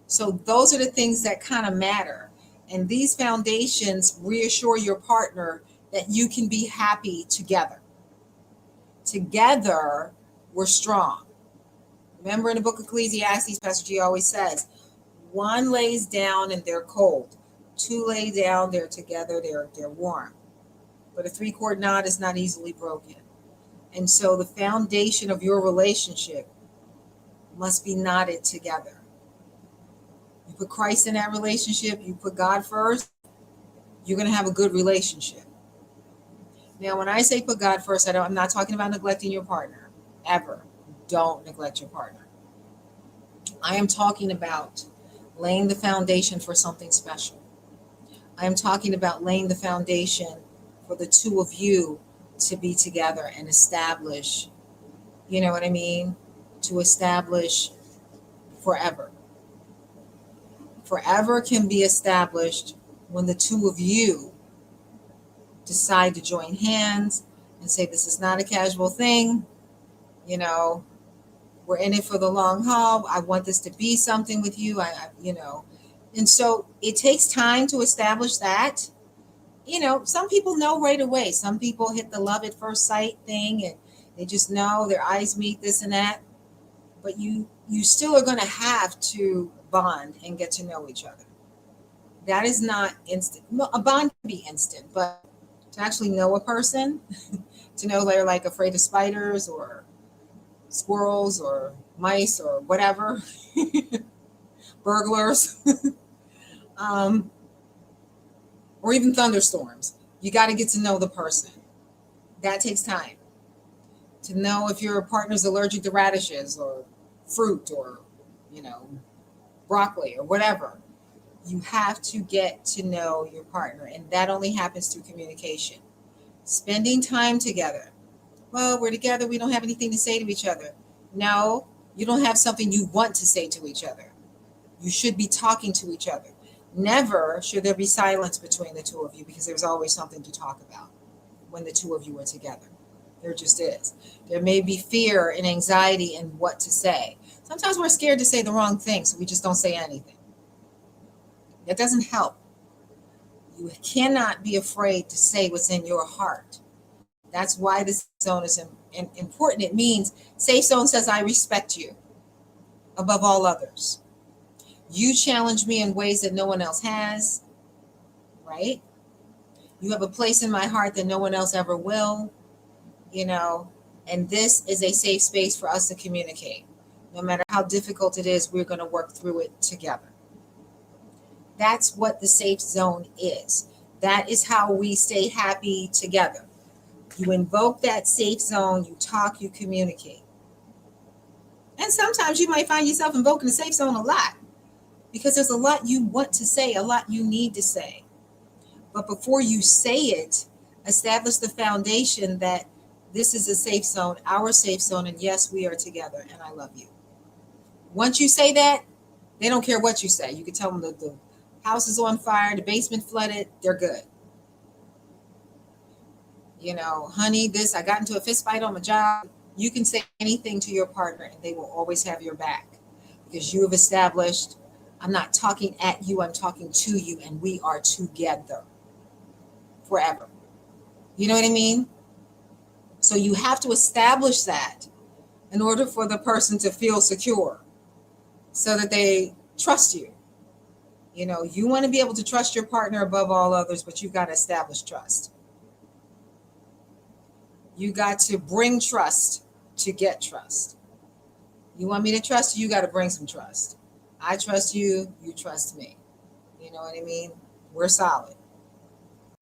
So those are the things that kind of matter. And these foundations reassure your partner that you can be happy together. Together, we're strong. Remember in the book of Ecclesiastes, Pastor G always says, 1 lays down and they're cold. 2 lay down, they're together, they're warm. But a 3-cord knot is not easily broken. And so the foundation of your relationship must be knotted together. You put Christ in that relationship, you put God first, you're going to have a good relationship. Now, when I say put God first, I'm not talking about neglecting your partner, ever. Don't neglect your partner. I am talking about laying the foundation for something special. I am talking about laying the foundation for the two of you to be together and establish, you know what I mean? To establish forever. Forever can be established when the two of you decide to join hands and say, this is not a casual thing. We're in it for the long haul. I want this to be something with you. And so it takes time to establish that. Some people know right away. Some people hit the love at first sight thing and they just know, their eyes meet, this and that. But you still are going to have to bond and get to know each other. That is not instant. A bond can be instant, but to actually know a person, to know they're like afraid of spiders or squirrels or mice or whatever, burglars, or even thunderstorms. You got to get to know the person. That takes time. To know if your partner's allergic to radishes or fruit or, broccoli or whatever. You have to get to know your partner, and that only happens through communication. Spending time together. Well, we're together, we don't have anything to say to each other. No, you don't have something you want to say to each other. You should be talking to each other. Never should there be silence between the two of you, because there's always something to talk about when the two of you are together. There just is. There may be fear and anxiety in what to say. Sometimes we're scared to say the wrong thing, so we just don't say anything. That doesn't help. You cannot be afraid to say what's in your heart. That's why this zone is important. It means safe zone says I respect you above all others. You challenge me in ways that no one else has, right? You have a place in my heart that no one else ever will, you know, and this is a safe space for us to communicate. No matter how difficult it is, we're going to work through it together. That's what the safe zone is. That is how we stay happy together. You invoke that safe zone, you talk, you communicate. And sometimes you might find yourself invoking the safe zone a lot because there's a lot you want to say, a lot you need to say. But before you say it, establish the foundation that this is a safe zone, our safe zone, and yes, we are together, and I love you. Once you say that, they don't care what you say. You can tell them that the house is on fire, the basement flooded, they're good. You know, honey, I got into a fist fight on my job. You can say anything to your partner and they will always have your back because you have established, I'm not talking at you, I'm talking to you, and we are together forever. You know what I mean? So you have to establish that in order for the person to feel secure so that they trust you. You know, you want to be able to trust your partner above all others, but you've got to establish trust. You got to bring trust to get trust. You want me to trust you, you got to bring some trust. I trust you, you trust me. You know what I mean? We're solid.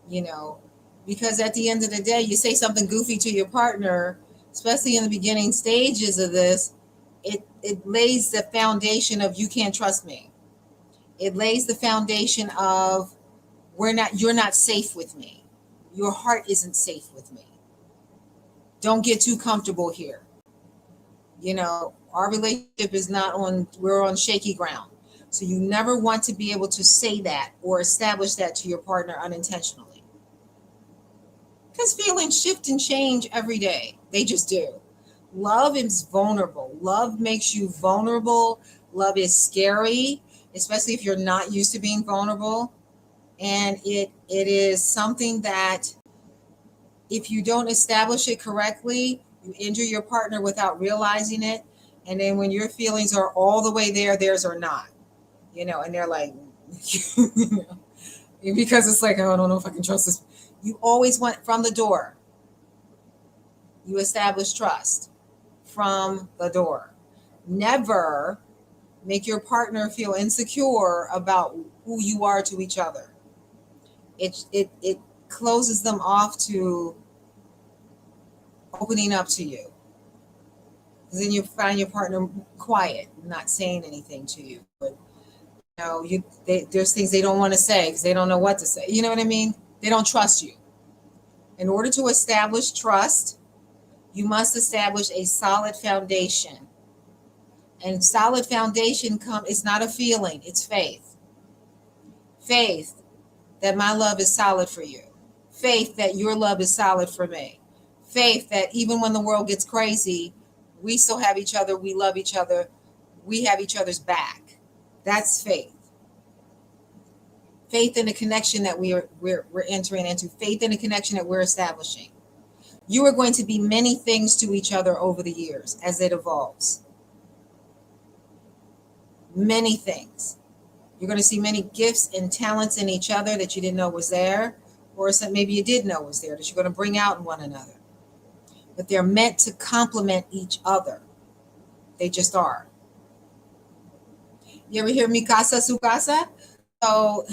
You know, because at the end of the day, you say something goofy to your partner, especially in the beginning stages of this, it lays the foundation of you can't trust me. It lays the foundation of you're not safe with me. Your heart isn't safe with me. Don't get too comfortable here. You know, our relationship is we're on shaky ground. So you never want to be able to say that or establish that to your partner unintentionally. Because feelings shift and change every day. They just do. Love is vulnerable. Love makes you vulnerable. Love is scary, especially if you're not used to being vulnerable. And it is something that if you don't establish it correctly, you injure your partner without realizing it. And then when your feelings are all the way there, theirs are not. You know, and they're like, because it's like, oh, I don't know if I can trust this. You always want from the door. You establish trust from the door. Never make your partner feel insecure about who you are to each other. It closes them off to opening up to you. Then you find your partner quiet, not saying anything to you. But you know, there's things they don't want to say because they don't know what to say. You know what I mean? They don't trust you. In order to establish trust, you must establish a solid foundation. And solid foundation it's not a feeling, it's faith. Faith that my love is solid for you. Faith that your love is solid for me. Faith that even when the world gets crazy, we still have each other, we love each other, we have each other's back. That's faith. Faith in the connection that we're entering into, faith in the connection that we're establishing. You are going to be many things to each other over the years as it evolves. Many things. You're going to see many gifts and talents in each other that you didn't know was there, or some maybe you did know was there that you're going to bring out in one another. But they're meant to complement each other. They just are. You ever hear mi casa su casa? So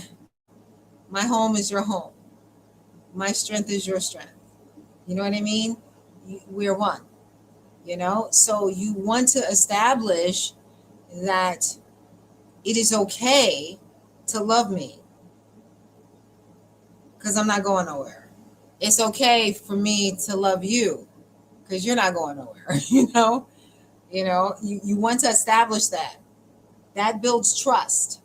my home is your home. My strength is your strength. You know what I mean? We're one. You know? So you want to establish that it is okay to love me because I'm not going nowhere. It's okay for me to love you because you're not going nowhere. You want to establish that. That builds trust.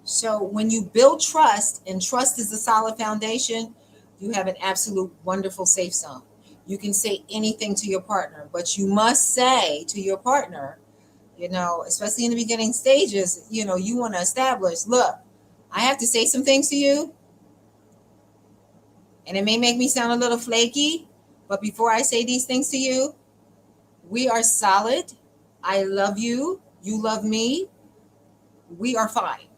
So when you build trust, and trust is a solid foundation, you have an absolute wonderful safe zone. You can say anything to your partner, but you must say to your partner, especially in the beginning stages, you want to establish, look, I have to say some things to you. And it may make me sound a little flaky, but before I say these things to you, we are solid. I love you. You love me, we are fine.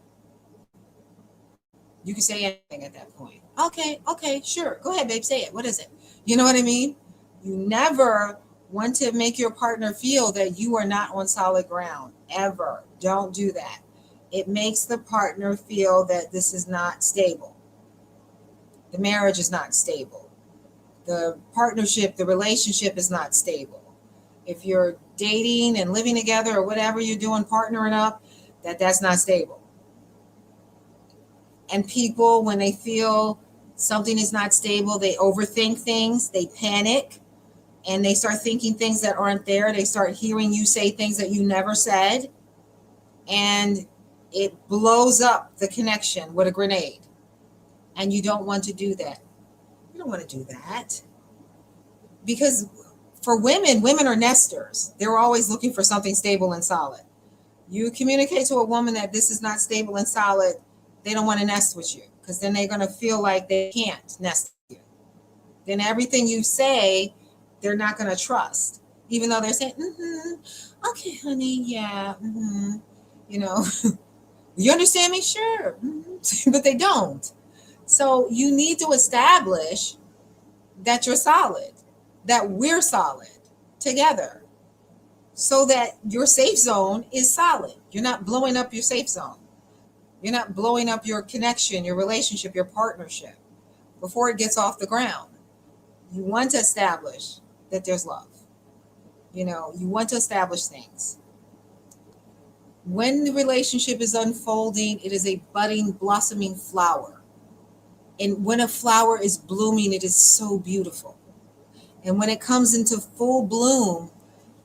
You can say anything at that point. Okay, sure. Go ahead, babe, say it. What is it? You know what I mean? You never want to make your partner feel that you are not on solid ground, ever. Don't do that. It makes the partner feel that this is not stable. The marriage is not stable. The partnership, the relationship is not stable. If you're dating and living together or whatever you're doing, partnering up, that's not stable. And people, when they feel something is not stable, they overthink things, they panic, and they start thinking things that aren't there. They start hearing you say things that you never said, and it blows up the connection with a grenade. And you don't want to do that. You don't want to do that. Because for women are nesters. They're always looking for something stable and solid. You communicate to a woman that this is not stable and solid, they don't want to nest with you, because then they're going to feel like they can't nest with you. Then everything you say, they're not going to trust, even though they're saying, okay, honey, yeah, you know, you understand me? Sure. But they don't. So you need to establish that you're solid, that we're solid together, so that your safe zone is solid. You're not blowing up your safe zone. You're not blowing up your connection, your relationship, your partnership before it gets off the ground. You want to establish that there's love. You want to establish things. When the relationship is unfolding, it is a budding, blossoming flower. And when a flower is blooming, it is so beautiful. And when it comes into full bloom,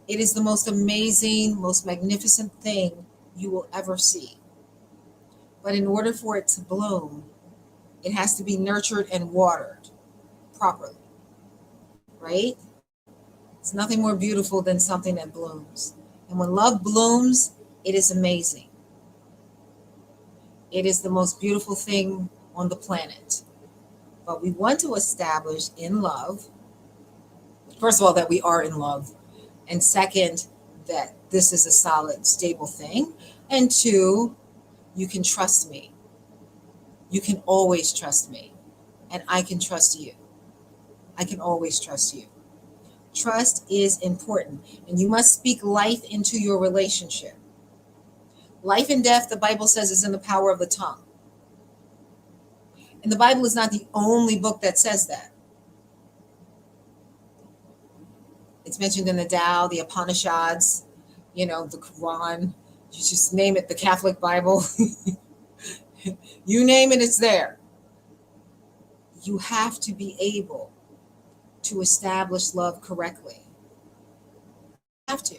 it is the most amazing, most magnificent thing you will ever see. But in order for it to bloom, it has to be nurtured and watered properly, right? It's nothing more beautiful than something that blooms. And when love blooms, it is amazing. It is the most beautiful thing on the planet. But we want to establish in love, first of all, that we are in love. And second, that this is a solid, stable thing. And two, you can trust me. You can always trust me. And I can trust you. I can always trust you. Trust is important. And you must speak life into your relationship. Life and death, the Bible says, is in the power of the tongue. And the Bible is not the only book that says that. It's mentioned in the Tao, the Upanishads, the Quran. You just name it, the Catholic Bible. You name it, it's there. You have to be able to establish love correctly. You have to.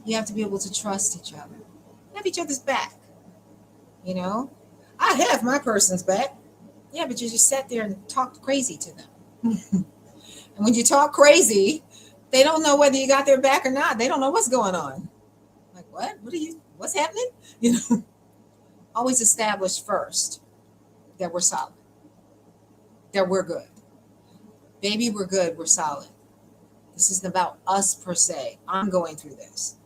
You have to be able to trust each other. Have each other's back. I have my person's back. Yeah, but you just sat there and talked crazy to them. And when you talk crazy, they don't know whether you got their back or not. They don't know what's going on. Like, what? What's happening? Always establish first that we're solid, that we're good. Baby, we're good. We're solid. This isn't about us per se. I'm going through this.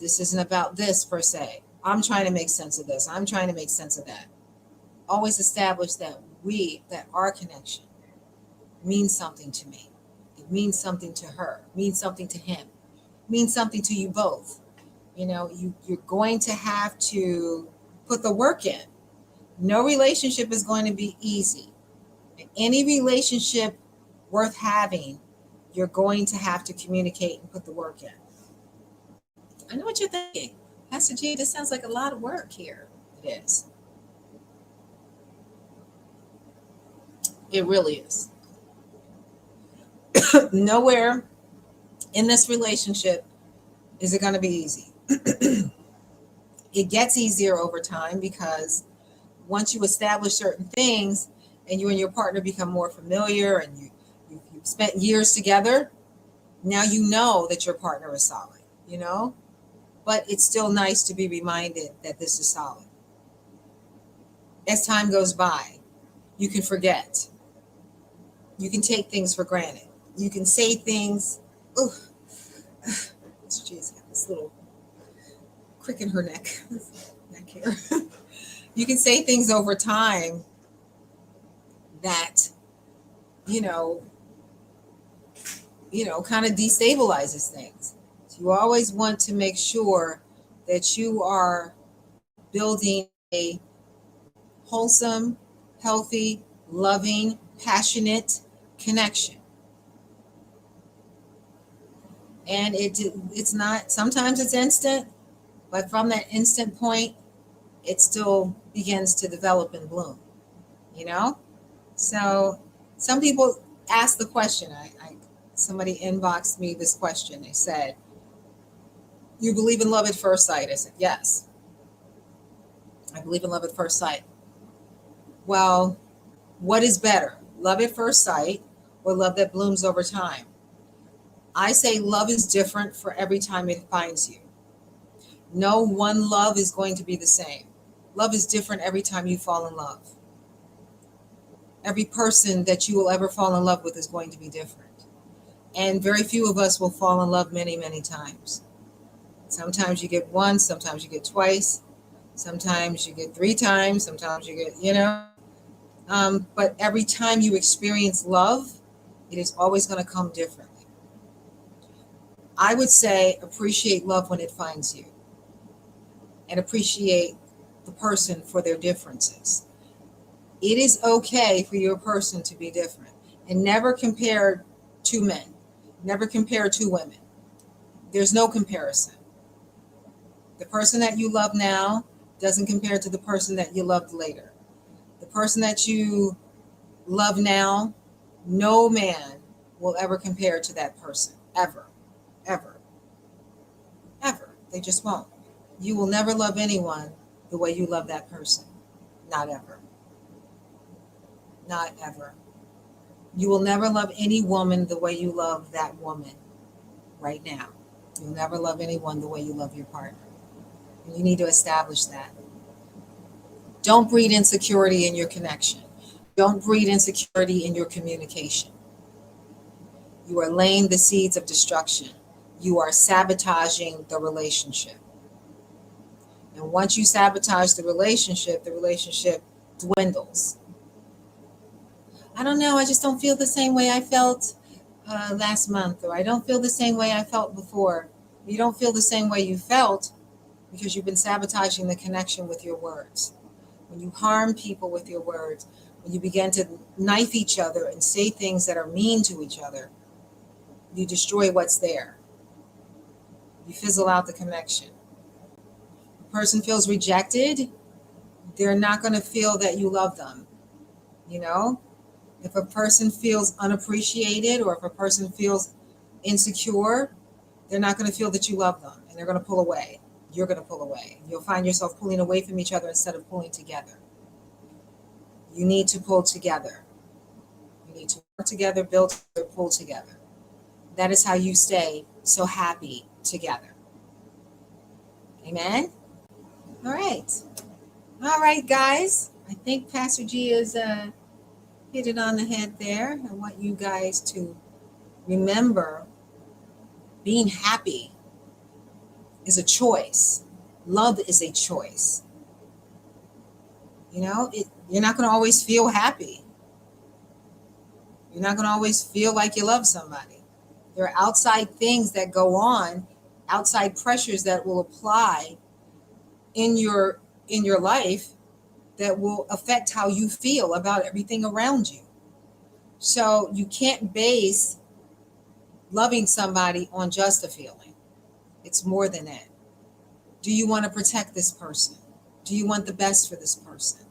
This isn't about this per se. I'm trying to make sense of this. I'm trying to make sense of that. Always establish that our connection means something to me. It means something to her. It means something to him. It means something to you both. You're going to have to put the work in. No relationship is going to be easy. Any relationship worth having, you're going to have to communicate and put the work in. I know what you're thinking. Pastor G, this sounds like a lot of work here. It is. It really is. Nowhere in this relationship is it going to be easy. It gets easier over time, because once you establish certain things and you and your partner become more familiar and you've spent years together, now you know that your partner is solid, but it's still nice to be reminded that this is solid. As time goes by, you can forget. You can take things for granted. You can say things. Oh, Mr. G's got this little crick in her neck, neck hair. You can say things over time that, you know, kind of destabilizes things. So you always want to make sure that you are building a wholesome, healthy, loving, passionate connection. And it's not, sometimes it's instant, but from that instant point, it still begins to develop and bloom, you know? So some people ask the question, somebody inboxed me this question. They said, "You believe in love at first sight?" I said, "Yes, I believe in love at first sight." Well, what is better, love at first sight or love that blooms over time? I say love is different for every time it finds you. No one love is going to be the same. Love is different every time you fall in love. Every person that you will ever fall in love with is going to be different. And very few of us will fall in love many, many times. Sometimes you get once, sometimes you get twice, sometimes you get 3 times, sometimes you get, but every time you experience love, it is always going to come differently. I would say appreciate love when it finds you and appreciate the person for their differences. It is okay for your person to be different, and never compare 2 men, never compare 2 women. There's no comparison. The person that you love now doesn't compare to the person that you loved later. The person that you love now, no man will ever compare to that person, ever, ever, ever. They just won't. You will never love anyone the way you love that person. Not ever. Not ever. You will never love any woman the way you love that woman right now. You'll never love anyone the way you love your partner. And you need to establish that. Don't breed insecurity in your connection. Don't breed insecurity in your communication. You are laying the seeds of destruction. You are sabotaging the relationship. And once you sabotage the relationship dwindles. I don't know, I just don't feel the same way I felt last month, or I don't feel the same way I felt before. You don't feel the same way you felt because you've been sabotaging the connection with your words. When you harm people with your words, when you begin to knife each other and say things that are mean to each other, you destroy what's there. You fizzle out the connection. A person feels rejected, they're not going to feel that you love them. If a person feels unappreciated, or if a person feels insecure, they're not going to feel that you love them, and they're going to pull away. You're going to pull away. You'll find yourself pulling away from each other instead of pulling together. You need to pull together. You need to work together, build together, pull together. That is how you stay so happy together. Amen? All right. All right, guys. I think Pastor G is hit it on the head there. I want you guys to remember being happy is a choice. Love is a choice. You're not going to always feel happy. You're not going to always feel like you love somebody. There are outside things that go on, outside pressures that will apply in your life that will affect how you feel about everything around you. So you can't base loving somebody on just a feeling. It's more than that. Do you want to protect this person? Do you want the best for this person?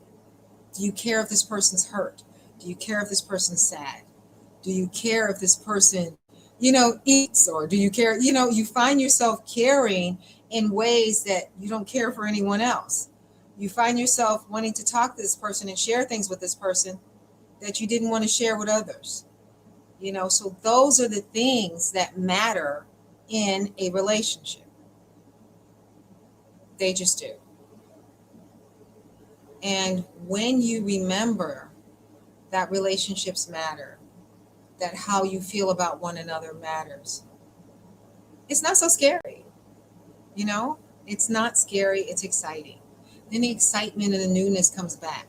Do you care if this person's hurt? Do you care if this person's sad? Do you care if this person, eats? Or do you care? You find yourself caring in ways that you don't care for anyone else. You find yourself wanting to talk to this person and share things with this person that you didn't want to share with others. So those are the things that matter in a relationship. They just do. And when you remember that relationships matter, that how you feel about one another matters, it's not so scary. It's not scary, it's exciting. Then the excitement and the newness comes back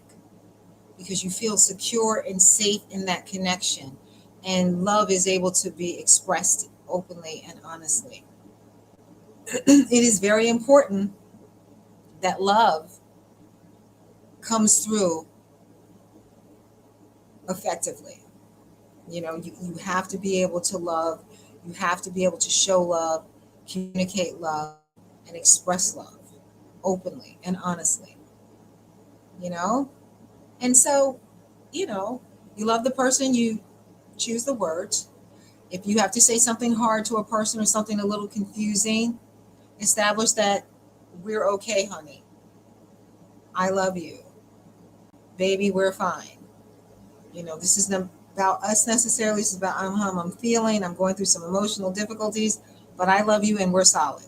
because you feel secure and safe in that connection. And love is able to be expressed openly and honestly. It is very important that love comes through effectively. You have to be able to love, you have to be able to show love, communicate love, and express love openly and honestly, you know? And so, you know, you love the person, you choose the words. If you have to say something hard to a person or something a little confusing, establish that we're okay, honey. I love you. Baby, we're fine. This isn't about us necessarily. This is about I'm feeling, I'm going through some emotional difficulties, but I love you and we're solid.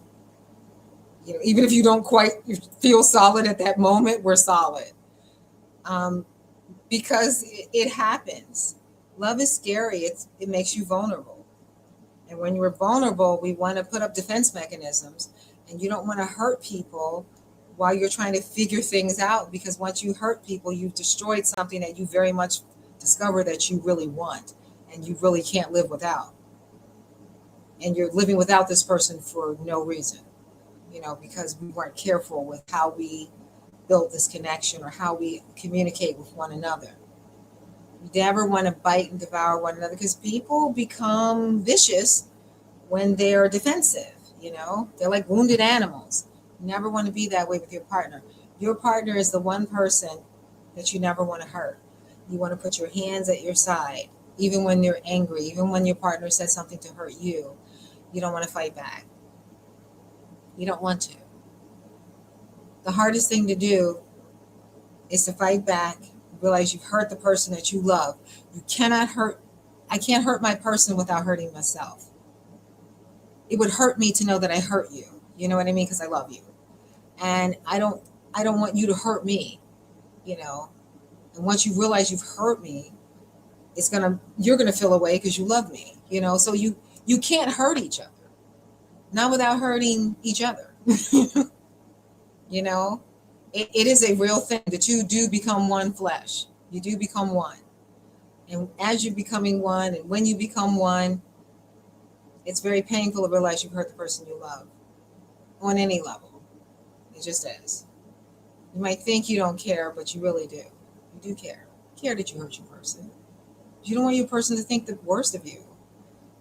Even if you don't quite feel solid at that moment, we're solid. Because it happens. Love is scary. It makes you vulnerable. And when you're vulnerable, we want to put up defense mechanisms, and you don't want to hurt people while you're trying to figure things out, because once you hurt people, you've destroyed something that you very much discover that you really want and you really can't live without. And you're living without this person for no reason, because we weren't careful with how we build this connection or how we communicate with one another. You never want to bite and devour one another, because people become vicious when they're defensive. They're like wounded animals. You never want to be that way with your partner. Your partner is the one person that you never want to hurt. You want to put your hands at your side, even when you're angry, even when your partner says something to hurt you. You don't want to fight back. You don't want to. The hardest thing to do is to fight back, realize you've hurt the person that you love. I can't hurt my person without hurting myself. It would hurt me to know that I hurt you. You know what I mean? Because I love you. And I don't want you to hurt me, And once you realize you've hurt me, you're gonna feel away because you love me, So you can't hurt each other, not without hurting each other. It is a real thing that you do become one flesh. You do become one. And as you're becoming one, and when you become one, it's very painful to realize you've hurt the person you love on any level. It just is. You might think you don't care, but you really do. You do care. You care that you hurt your person. You don't want your person to think the worst of you.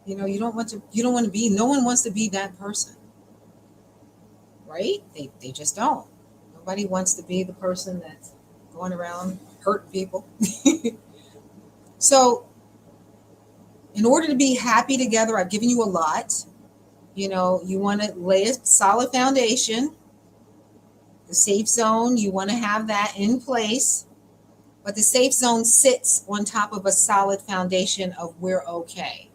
You don't want to be, no one wants to be that person. Right? They just don't. Nobody wants to be the person that's going around hurting people. So, in order to be happy together, I've given you a lot. You want to lay a solid foundation. The safe zone, you want to have that in place. But the safe zone sits on top of a solid foundation of we're okay.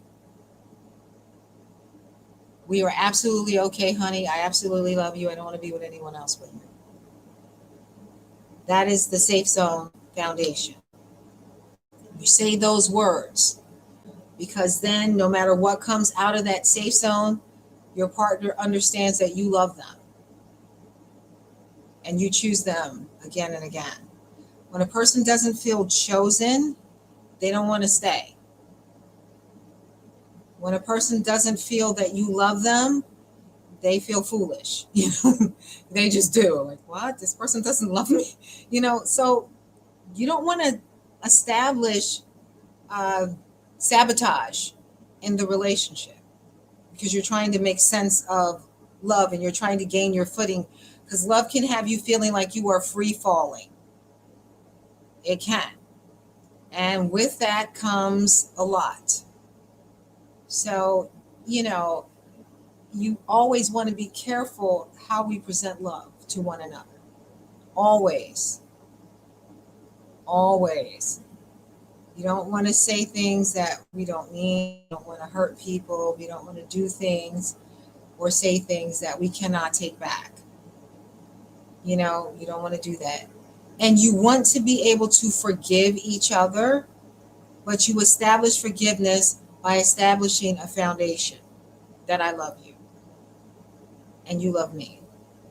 We are absolutely okay, honey. I absolutely love you. I don't want to be with anyone else but you. That is the safe zone foundation. You say those words, because then no matter what comes out of that safe zone, your partner understands that you love them and you choose them again and again. When a person doesn't feel chosen, they don't want to stay. When a person doesn't feel that you love them, they feel foolish. They just do. Like, what? This person doesn't love me. So you don't want to establish sabotage in the relationship, because you're trying to make sense of love and you're trying to gain your footing, because love can have you feeling like you are free falling. It can. And with that comes a lot. So, you always want to be careful how we present love to one another. Always. Always. You don't want to say things that we don't mean. We don't want to hurt people. We don't want to do things or say things that we cannot take back. You don't want to do that. And you want to be able to forgive each other, but you establish forgiveness by establishing a foundation that I love you and you love me.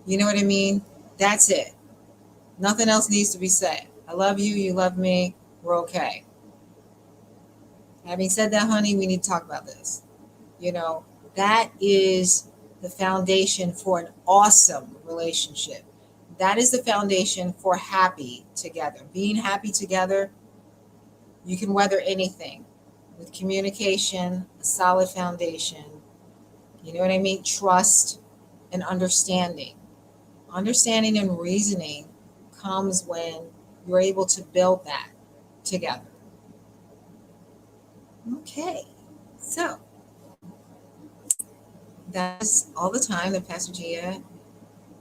You know what I mean? That's it. Nothing else needs to be said. I love you. You love me. We're okay. Having said that, honey, we need to talk about this. You know, that is the foundation for an awesome relationship. That is the foundation for happy together. Being happy together, you can weather anything with communication, a solid foundation. You know what I mean? Trust and understanding. Understanding and reasoning comes when you're able to build that together. Okay, so that's all the time that Pastor Gia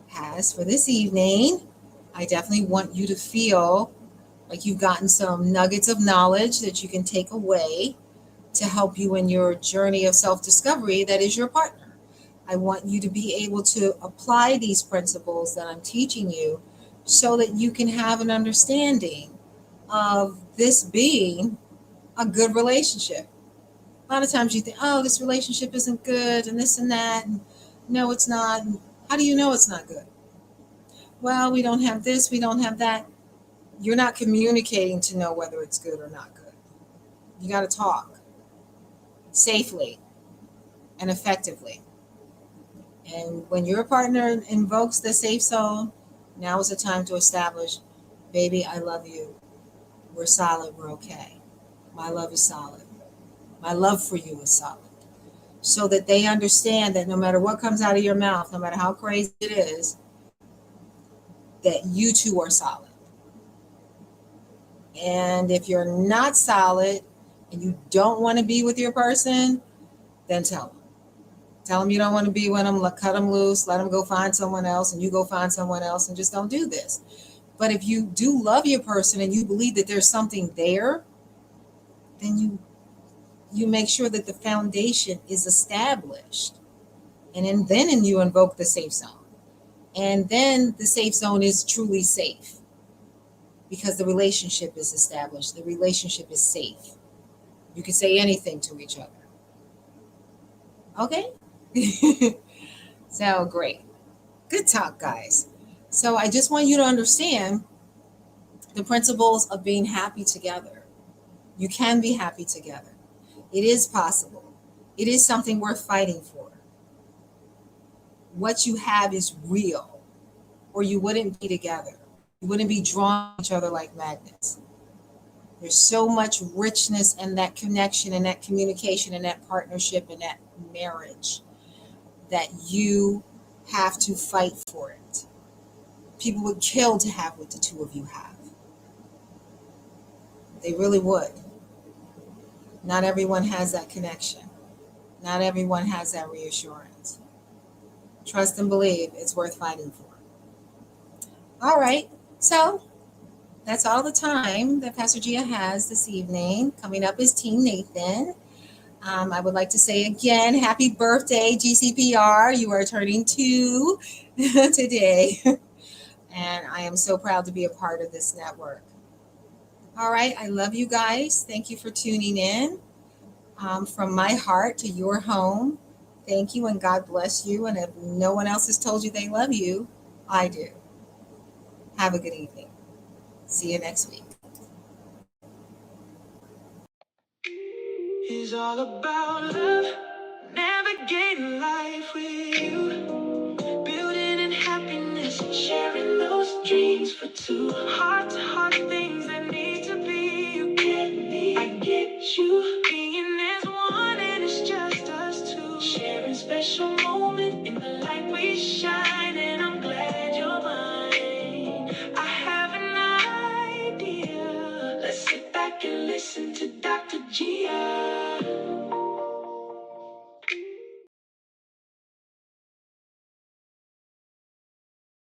has for this evening. I definitely want you to feel like you've gotten some nuggets of knowledge that you can take away to help you in your journey of self discovery that is your partner. I want you to be able to apply these principles that I'm teaching you so that you can have an understanding of this being a good relationship. A lot of times you think, oh, this relationship isn't good and this and that. And no, it's not. And how do you know it's not good? Well, we don't have this, we don't have that. You're not communicating to know whether it's good or not good. You got to talk safely and effectively. And when your partner invokes the safe zone, now is the time to establish, baby, I love you. We're solid, we're okay. My love is solid. My love for you is solid. So that they understand that no matter what comes out of your mouth, no matter how crazy it is, that you two are solid. And if you're not solid and you don't want to be with your person, then tell them. Tell them you don't want to be with them, cut them loose, let them go find someone else, and you go find someone else, and just don't do this. But if you do love your person and you believe that there's something there, then you make sure that the foundation is established. And then you invoke the safe zone. And then the safe zone is truly safe because the relationship is established. The relationship is safe. You can say anything to each other. Okay? So great. Good talk, guys. So I just want you to understand the principles of being happy together. You can be happy together. It is possible. It is something worth fighting for. What you have is real, or you wouldn't be together. You wouldn't be drawn to each other like magnets. There's so much richness in that connection and that communication and that partnership and that marriage that you have to fight for it. People would kill to have what the two of you have. They really would. Not everyone has that connection. Not everyone has that reassurance. Trust and believe it's worth fighting for. All right. So that's all the time that Pastor Gia has this evening. Coming up is Team Nathan. I would like to say again, happy birthday, GCPR. You are turning 2 today. And I am so proud to be a part of this network. All right. I love you guys. Thank you for tuning in. From my heart to your home, thank you and God bless you. And if no one else has told you they love you, I do. Have a good evening. See you next week. It's all about love, navigating life with you, building in happiness and sharing those dreams for two. Heart to heart things that need to be. You get me, I get you.